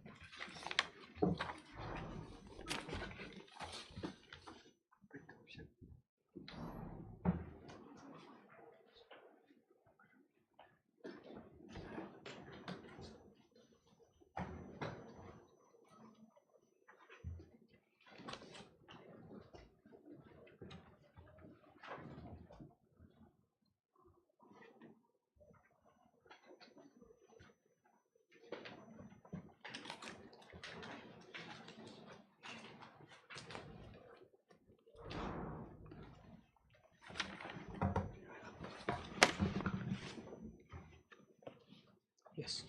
Yes.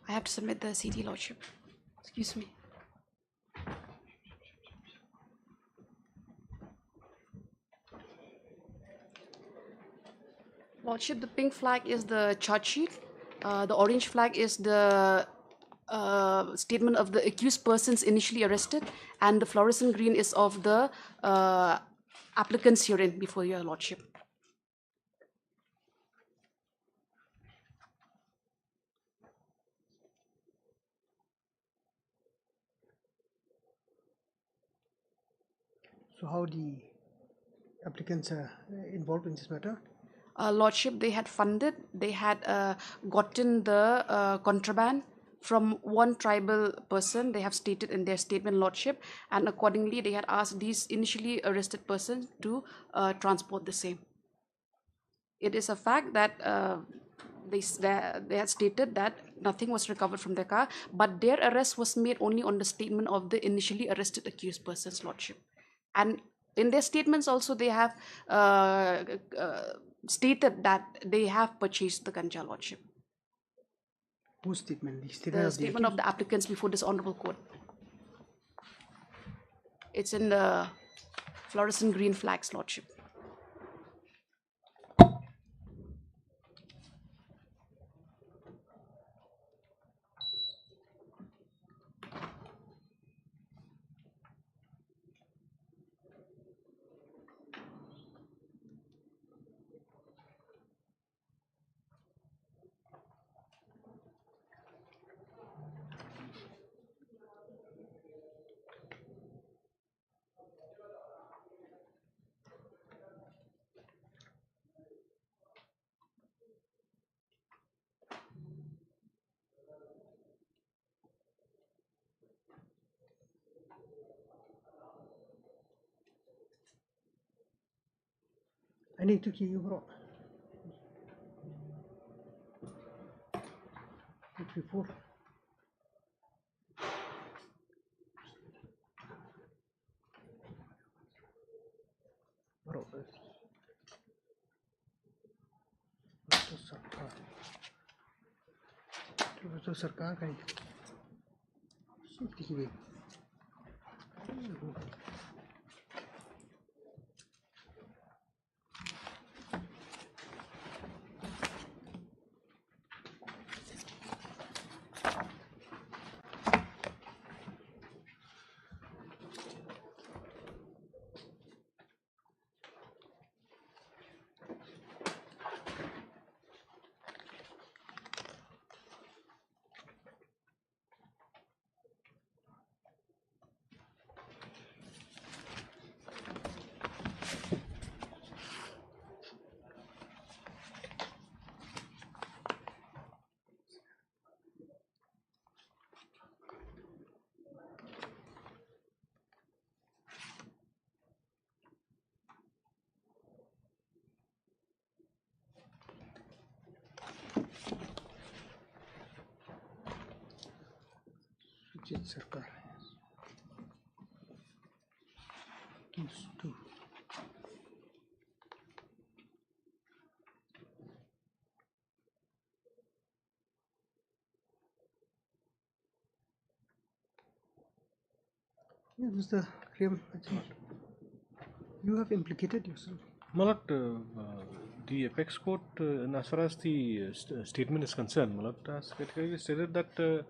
I have to submit the CD, Lordship. Excuse me. Lordship, the pink flag is the charge sheet. The orange flag is the statement of the accused persons initially arrested, and the fluorescent green is of the applicants herein before your Lordship. So how the applicants are involved in this matter? Lordship, they had funded, they had gotten the contraband from one tribal person. They have stated in their statement, Lordship, and accordingly they had asked these initially arrested persons to transport the same. It is a fact that they had stated that nothing was recovered from their car, but their arrest was made only on the statement of the initially arrested accused persons, Lordship. And in their statements also they have stated that they have purchased the ganja, Lordship. Whose statement? The statement of the applicants before this honorable court. It's in the fluorescent green flags, Lordship. I need to key you, bro. 2, 3, 4. Bro. तो सरकार का ही ठीक है सरकार This is the claim. You have implicated yourself. Malad, the apex court, as far as the statement is concerned, Malad has categorically stated that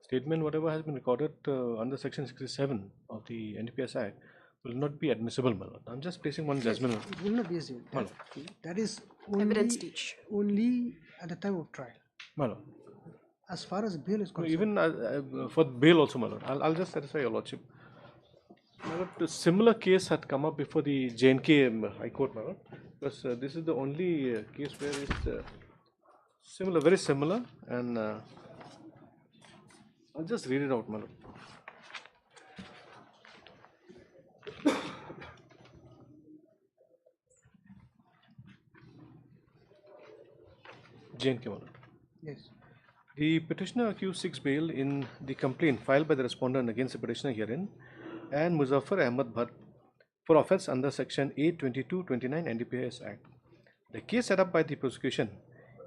statement, whatever has been recorded under Section 67 of the NDPS Act, will not be admissible, Malad. I'm just placing one judgment. It will not be admissible. That is only at the time of trial. Malad. As far as bail is concerned. Even for bail also, Malad. I'll just satisfy your lordship. Malad, a similar case had come up before the JNK High Court, Malad, because this is the only case where it's similar, very similar, and I'll just read it out, Malad. JNK, Malad. Yes. The petitioner accused seeks bail in the complaint filed by the respondent against the petitioner herein and Muzaffar Ahmad Bhatt for offence under Section 822-29 NDPS Act. The case set up by the prosecution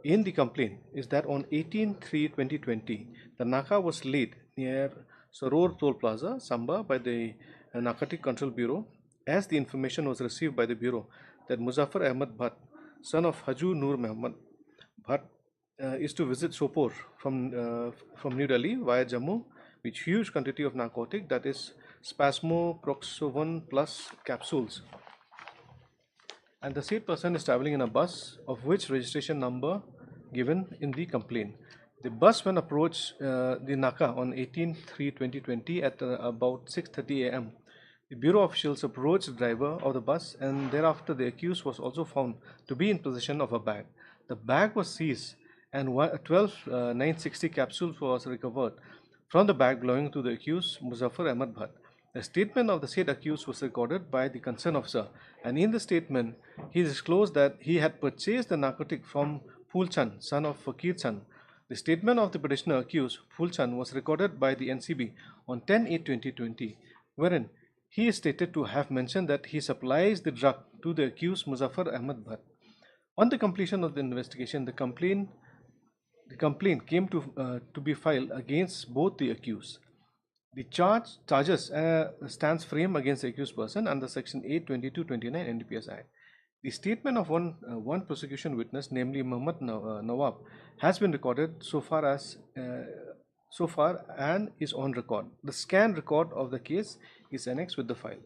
in the complaint is that on 18/3/2020, the Naka was laid near Saror Toll Plaza, Samba, by the Narcotic Control Bureau, as the information was received by the Bureau that Muzaffar Ahmad Bhatt, son of Haju Nur Muhammad Bhatt, is to visit Sopore from New Delhi via Jammu with huge quantity of narcotic, that is Spasmoproxovon plus capsules. And the said person is traveling in a bus of which registration number given in the complaint. The bus, when approached the Naka on 18/3/2020 at about 6:30 a.m., the Bureau officials approached the driver of the bus, and thereafter the accused was also found to be in possession of a bag. The bag was seized and 12,960 capsules was recovered from the bag belonging to the accused Muzaffar Ahmad Bhatt. The statement of the said accused was recorded by the concerned officer, and in the statement he disclosed that he had purchased the narcotic from Phul Chand, son of Fakir Chand. The statement of the petitioner accused, Phul Chand, was recorded by the NCB on 10/8/2020, wherein he is stated to have mentioned that he supplies the drug to the accused Muzaffar Ahmad Bhatt. On the completion of the investigation, the complaint came to be filed against both the accused. The charges stands framed against the accused person under Section 822-29 NDPS Act. The statement of one prosecution witness, namely Muhammad Nawab, has been recorded so far and is on record. The scanned record of the case is annexed with the file.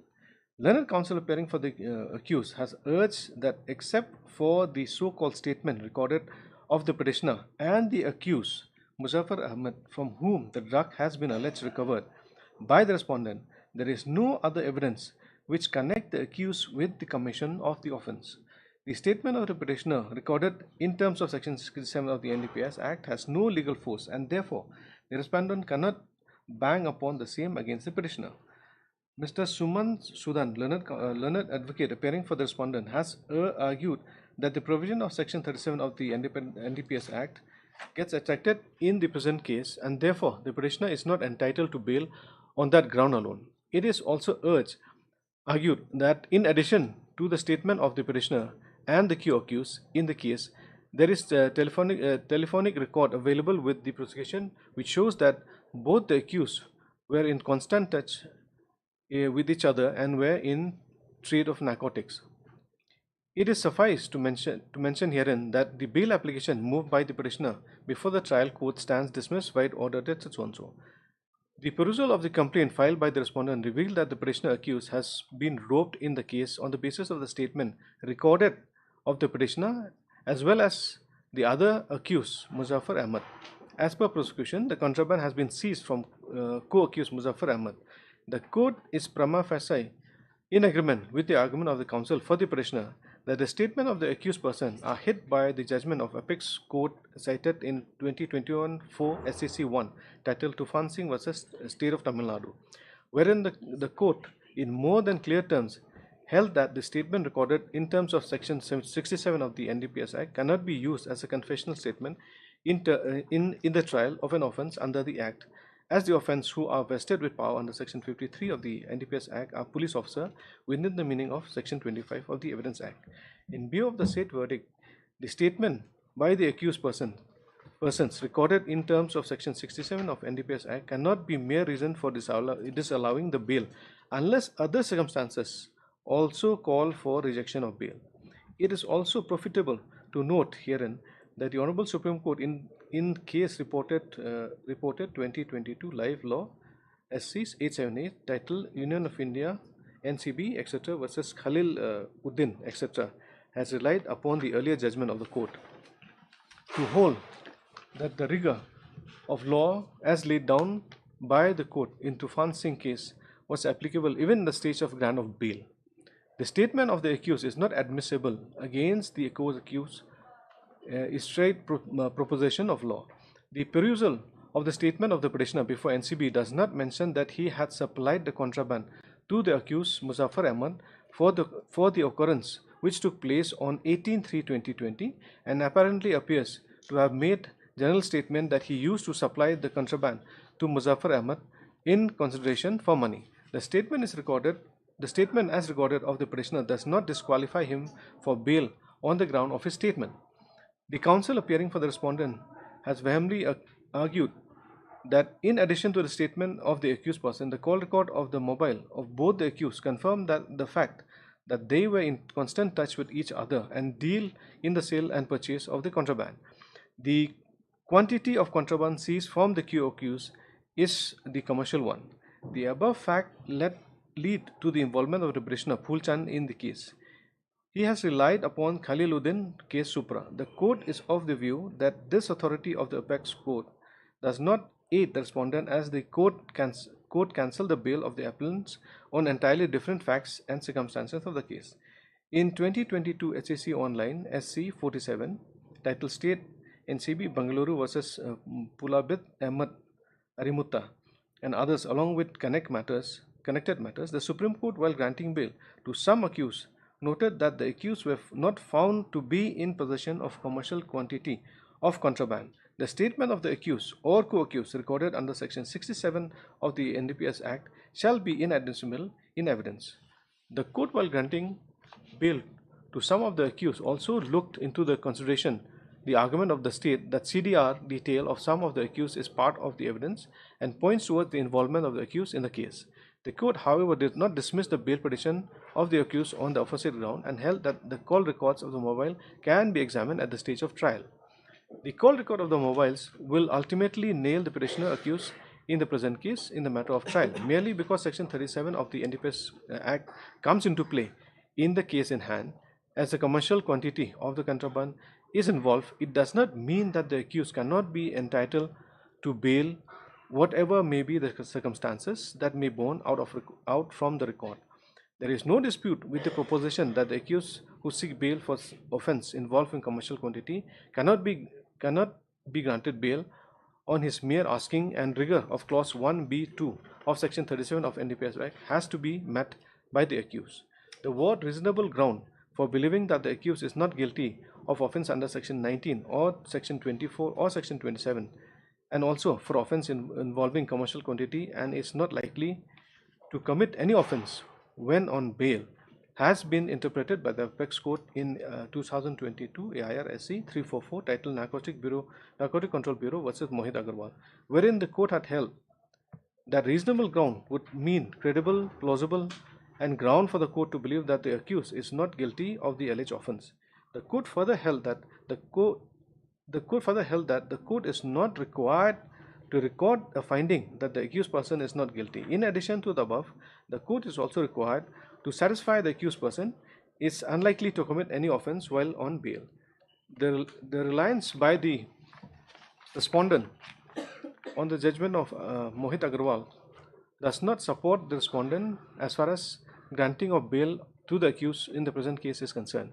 Learned counsel appearing for the accused has urged that except for the so-called statement recorded of the petitioner and the accused, Muzaffar Ahmad, from whom the drug has been alleged recovered by the respondent, there is no other evidence which connect the accused with the commission of the offence. The statement of the petitioner recorded in terms of Section 67 of the NDPS Act has no legal force, and therefore the respondent cannot bang upon the same against the petitioner. Mr. Suman Sudan, learned advocate appearing for the respondent, has argued that the provision of Section 37 of the NDPS Act gets attracted in the present case, and therefore the petitioner is not entitled to bail on that ground alone. It is also argued that in addition to the statement of the petitioner and the accused in the case, There is a telephonic record available with the prosecution which shows that both the accused were in constant touch with each other and were in trade of narcotics. It is suffice to mention herein that the bail application moved by the petitioner before the trial court stands dismissed by order dated so and so. The perusal of the complaint filed by the respondent revealed that the petitioner accused has been roped in the case on the basis of the statement recorded of the petitioner as well as the other accused, Muzaffar Ahmad. As per prosecution, the contraband has been seized from co-accused Muzaffar Ahmad. The court is prima facie in agreement with the argument of the counsel for the petitioner that the statement of the accused person are hit by the judgment of Apex Court cited in 2021-4 SAC 1 titled Tufansing versus State of Tamil Nadu, wherein the court in more than clear terms held that the statement recorded in terms of section 67 of the NDPS Act cannot be used as a confessional statement in the trial of an offence under the Act, as the offence who are vested with power under section 53 of the NDPS Act are police officer within the meaning of section 25 of the Evidence Act. In view of the said verdict, the statement by the accused persons recorded in terms of section 67 of NDPS Act cannot be mere reason for disallowing the bail unless other circumstances also call for rejection of bail. It is also profitable to note herein that the Honorable Supreme Court in case reported 2022 Live Law SCs 878 titled Union of India NCB etc. versus Khalil Uddin etc. has relied upon the earlier judgment of the court to hold that the rigor of law as laid down by the court in Tufan Singh case was applicable even in the stage of grant of bail. The statement of the accused is not admissible against the accused is straight proposition of law. The perusal of the statement of the petitioner before NCB does not mention that he had supplied the contraband to the accused Muzaffar Ahmad for the occurrence which took place on 18/3/2020 and apparently appears to have made general statement that he used to supply the contraband to Muzaffar Ahmad in consideration for money. The statement as recorded of the petitioner does not disqualify him for bail on the ground of his statement. The counsel appearing for the respondent has vehemently argued that in addition to the statement of the accused person, the call record of the mobile of both the accused confirmed that the fact that they were in constant touch with each other and deal in the sale and purchase of the contraband. The quantity of contraband seized from the accused is the commercial one. The above fact lead to the involvement of the petitioner Phul Chand in the case. He has relied upon Khaliluddin case supra. The court is of the view that this authority of the apex court does not aid the respondent as the court cancelled the bail of the appellants on entirely different facts and circumstances of the case. In 2022 HAC Online SC 47 titled State NCB Bangalore versus Pulabit Ahmad Arimutta and others along with connected matters, the Supreme Court, while granting bail to some accused, noted that the accused were not found to be in possession of commercial quantity of contraband. The statement of the accused or co-accused recorded under section 67 of the NDPS Act shall be inadmissible in evidence. The court, while granting bail to some of the accused, also looked into the consideration the argument of the state that CDR detail of some of the accused is part of the evidence and points towards the involvement of the accused in the case. The court, however, did not dismiss the bail petition of the accused on the aforesaid ground and held that the call records of the mobile can be examined at the stage of trial. The call record of the mobiles will ultimately nail the petitioner accused in the present case in the matter of trial, merely because section 37 of the NDPS Act comes into play in the case in hand. As the commercial quantity of the contraband is involved, it does not mean that the accused cannot be entitled to bail whatever may be the circumstances that may born out from the record. There is no dispute with the proposition that the accused who seek bail for offence involved in commercial quantity cannot be granted bail on his mere asking, and rigor of clause 1b(2) of section 37 of NDPS Act has to be met by the accused. The word reasonable ground for believing that the accused is not guilty of offence under section 19 or section 24 or section 27, and also for offence involving commercial quantity and is not likely to commit any offence when on bail, has been interpreted by the Apex Court in 2022 AIR SC 344 titled Narcotic Control Bureau versus Mohit Agarwal, wherein the court had held that reasonable ground would mean credible, plausible, and ground for the court to believe that the accused is not guilty of the alleged offence. The court further held that the court is not required to record a finding that the accused person is not guilty. In addition to the above, the court is also required to satisfy the accused person is unlikely to commit any offence while on bail. The reliance by the respondent on the judgment of Mohit Agarwal does not support the respondent as far as granting of bail to the accused in the present case is concerned.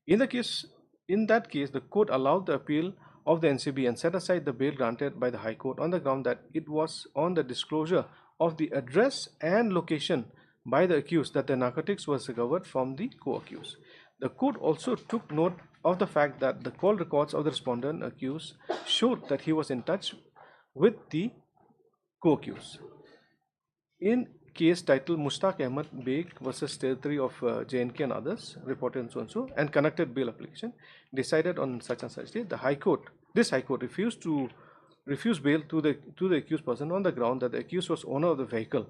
In that case, the court allowed the appeal of the NCB and set aside the bail granted by the High Court on the ground that it was on the disclosure of the address and location by the accused that the narcotics was recovered from the co-accused. The court also took note of the fact that the call records of the respondent accused showed that he was in touch with the co-accused. In case titled Mushtaq Ahmed Beg versus Territory of JNK and others, reported in so-and-so, and connected bail application, decided on such and such day, this High Court refused bail to the accused person on the ground that the accused was owner of the vehicle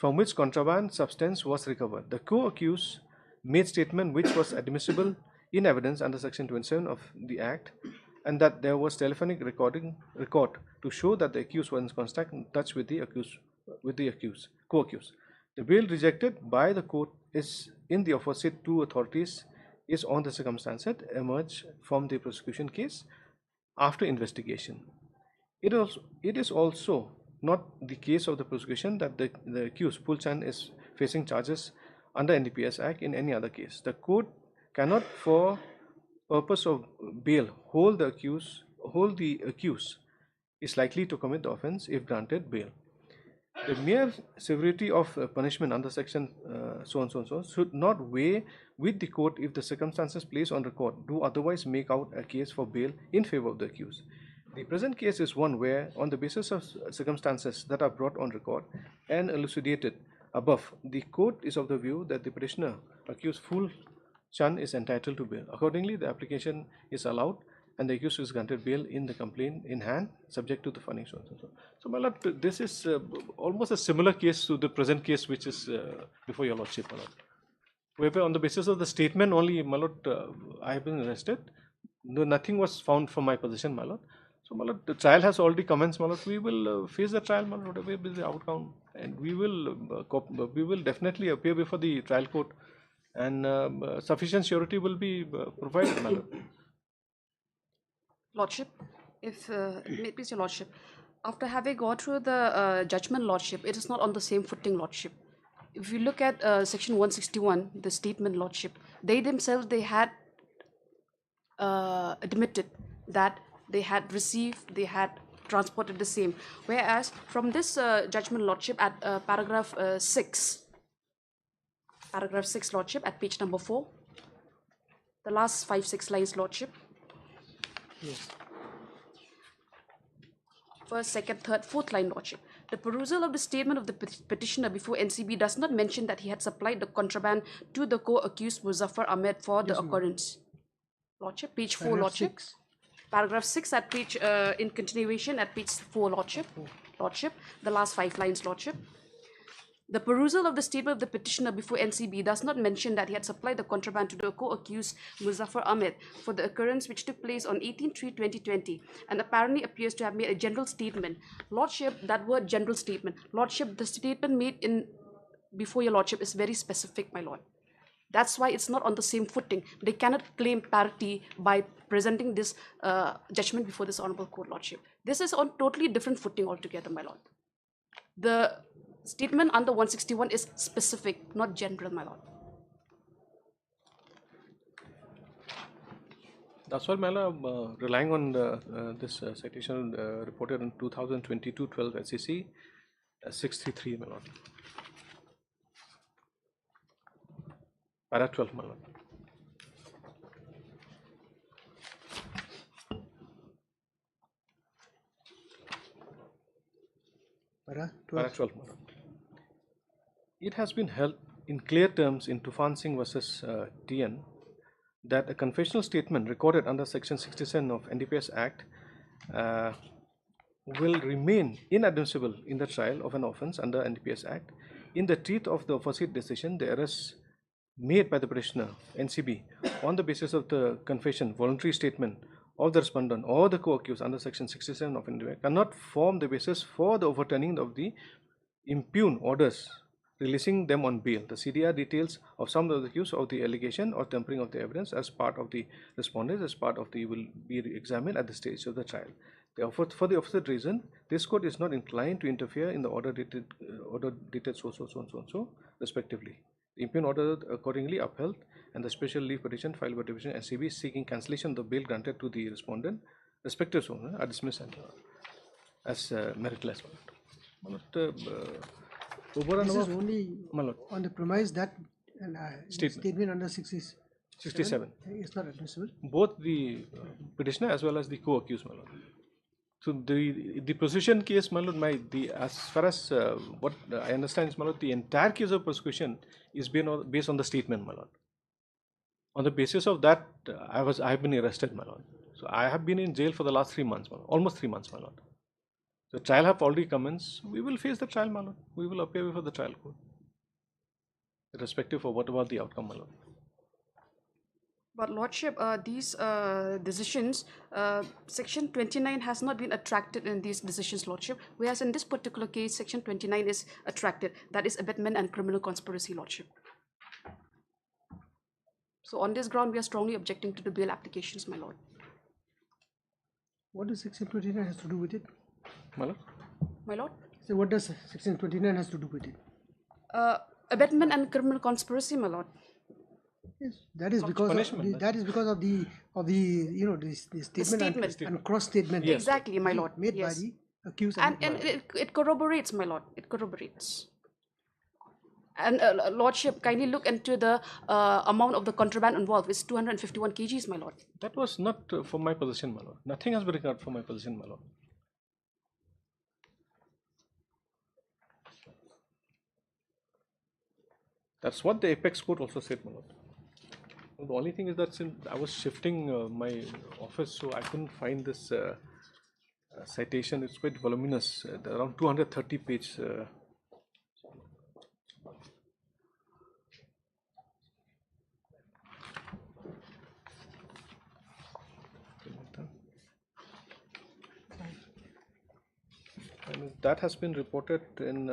from which contraband substance was recovered. The co-accused made statement which was admissible in evidence under Section 27 of the Act, and that there was telephonic record to show that the accused was in constant touch with the co-accused. The bail rejected by the court is in the opposite two authorities is on the circumstances emerged from the prosecution case after investigation. It is also not the case of the prosecution that the accused Pulchan is facing charges under NDPS Act in any other case. The court cannot, for purpose of bail, hold the accused is likely to commit the offence if granted bail. The mere severity of punishment under section so and so should not weigh with the court if the circumstances placed on record do otherwise make out a case for bail in favor of the accused. The present case is one where, on the basis of circumstances that are brought on record and elucidated above, the court is of the view that the petitioner, accused Phul Chan, is entitled to bail. Accordingly, the application is allowed and the accused is granted bail in the complaint in hand, subject to the findings. So, my lord, this is almost a similar case to the present case which is before your lordship, my lord. Whereby on the basis of the statement only, my lord, I have been arrested. No, nothing was found from my possession, my lord. So, my lord, the trial has already commenced, my lord. We will face the trial, my lord, whatever be the outcome, and we will definitely appear before the trial court, and sufficient surety will be provided, my lord. Lordship, if may it please your lordship, after having gone through the judgment, lordship, it is not on the same footing, lordship. If you look at section 161, the statement, lordship, they themselves, they had admitted that they had received, they had transported the same, whereas from this judgment, lordship, at paragraph 6, lordship, at page number 4, the last 5-6 lines, lordship. Yes. First, second, third, fourth line, lordship. The perusal of the statement of the petitioner before NCB does not mention that he had supplied the contraband to the co-accused Muzaffar Ahmed for the occurrence. Lordship, page 4, lordship. Paragraph 6 at page, in continuation at page 4, lordship. Lordship, the last 5 lines, lordship. The perusal of the statement of the petitioner before NCB does not mention that he had supplied the contraband to the co-accused Muzaffar Ahmed for the occurrence which took place on 18/3/2020 and apparently appears to have made a general statement. Lordship, that word general statement. Lordship, the statement made in before your lordship is very specific, my lord. That's why it's not on the same footing. They cannot claim parity by presenting this judgment before this honorable court, lordship. This is on totally different footing altogether, my lord. The statement under 161 is specific, not general, my lord. That's why, my lord, relying on this citation reported in 2022-12 SEC 633, my lord. Para 12, my lord. Para 12. Para 12, my lord. It has been held in clear terms in Tufan Singh versus TN that a confessional statement recorded under Section 67 of NDPS Act will remain inadmissible in the trial of an offence under NDPS Act. In the teeth of the opposite decision, the arrest made by the petitioner, NCB, on the basis of the confession, voluntary statement of the respondent or the co-accused under Section 67 of NDPS Act cannot form the basis for the overturning of the impugn orders releasing them on bail. The CDR details of some of the accused of the allegation or tampering of the evidence as part of the respondents as part of the will be examined at the stage of the trial. Therefore, for the opposite reason, this court is not inclined to interfere in the order dated so respectively. The impugn order accordingly upheld, and the special leave petition filed by division SCB seeking cancellation of the bail granted to the respondent, respective are dismissed as meritless. This is only on the premise that statement under 67 is not admissible. Both the petitioner as well as the co-accused, my lord. So the prosecution case, my lord, as far as what I understand is, my lord, the entire case of prosecution is based on the statement, my lord. On the basis of that, I have been arrested, my lord. So I have been in jail for the last 3 months, my lord, almost 3 months, my lord. The trial have already commenced. We will face the trial, my lord. We will appear before the trial court, irrespective of what about the outcome, my lord. But Lordship, these decisions, Section 29 has not been attracted in these decisions, Lordship, whereas in this particular case, Section 29 is attracted, that is abetment and criminal conspiracy, Lordship. So on this ground, we are strongly objecting to the bail applications, my lord. What does Section 29 has to do with it? My lord? My lord? So what does Section 29 has to do with it? Abetment and criminal conspiracy, my lord. Yes, that is because of the statement and cross statement. Yes. Exactly, my lord. Made yes. by the accused. And it corroborates, my lord. It corroborates. And Lordship, kindly look into the amount of the contraband involved. It's 251 kgs, my lord. That was not for my possession, my lord. Nothing has been recorded for my possession, my lord. That's what the apex court also said, my lord. The only thing is that since I was shifting my office, so I couldn't find this citation. It's quite voluminous, around 230 page. And that has been reported in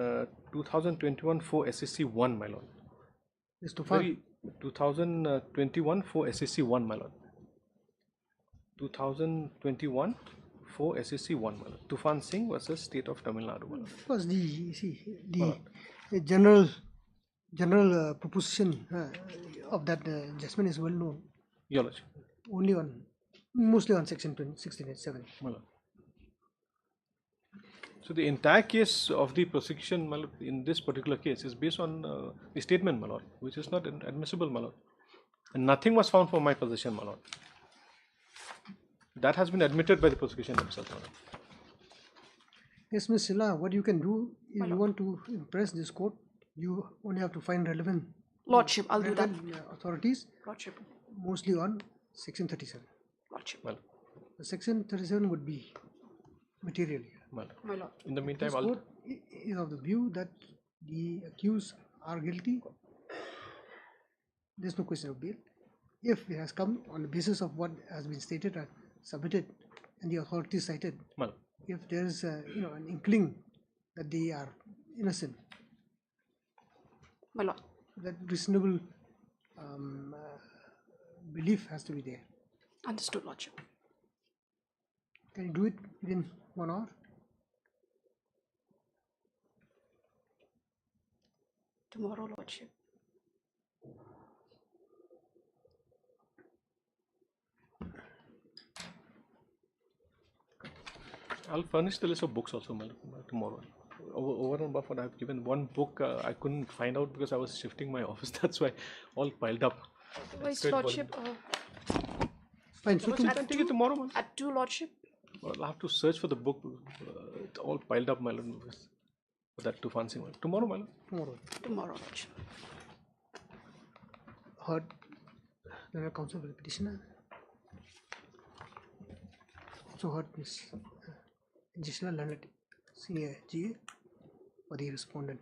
2021 for SEC 1, my lord. It's too far. 2021 for SEC 1, my lord. 2021 for SEC 1, my lord. Tufan Singh versus State of Tamil Nadu, my lord. Because the general proposition of that judgment is well known. Your lordship. Mostly on Section 1687. My lord. So the entire case of the prosecution, my lord, in this particular case is based on the statement, my lord, which is not admissible, my lord. And nothing was found for my possession, my lord. That has been admitted by the prosecution themselves, my lord. Yes, Ms. Silla, what you can do, if you want to impress this court, you only have to find relevant Lordship, I'll do that. Authorities, Lordship. mostly on Section 37. Lordship. Well, the Section 37 would be material here. My lord. In the meantime, this court is of the view that the accused are guilty. There's no question of bail. If it has come on the basis of what has been stated and submitted and the authorities cited, if there is an inkling that they are innocent, my lord, that reasonable belief has to be there. Understood, lordship. Can you do it within 1 hour? Tomorrow, lordship. I'll furnish the list of books also tomorrow. Over and above what I've given, one book I couldn't find out because I was shifting my office. That's why all piled up. Otherwise, lordship. Fine, so you can take it tomorrow, man. At 2, lordship. Well, I'll have to search for the book. It's all piled up, my lord. For that Tufan Singh. Tomorrow, my lord. Tomorrow. Tomorrow, lordship. heard the counsel for the petitioner. Also heard Ms. Gisela Leonard, Senior GA, for the respondent.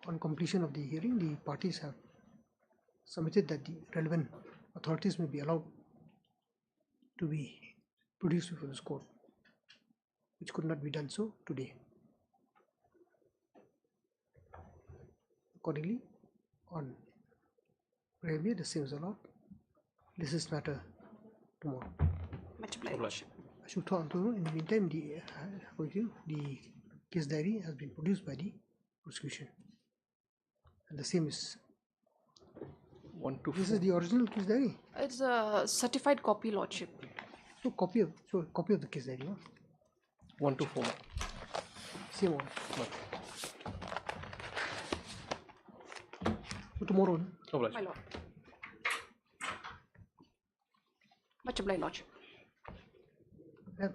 On completion of the hearing, the parties have submitted that the relevant authorities may be allowed to be produced before this court, which could not be done so today. Accordingly, on Friday, the same is allowed. This is matter tomorrow. Much obliged. I should talk to you. In the meantime, the case diary has been produced by the prosecution, and the same is 1 to 4. This is the original case diary. It's a certified copy, Lordship. So copy of the case diary. Huh? 1 to 4. Same one. So tomorrow. My lord. Much obliged, Lordship. Yeah.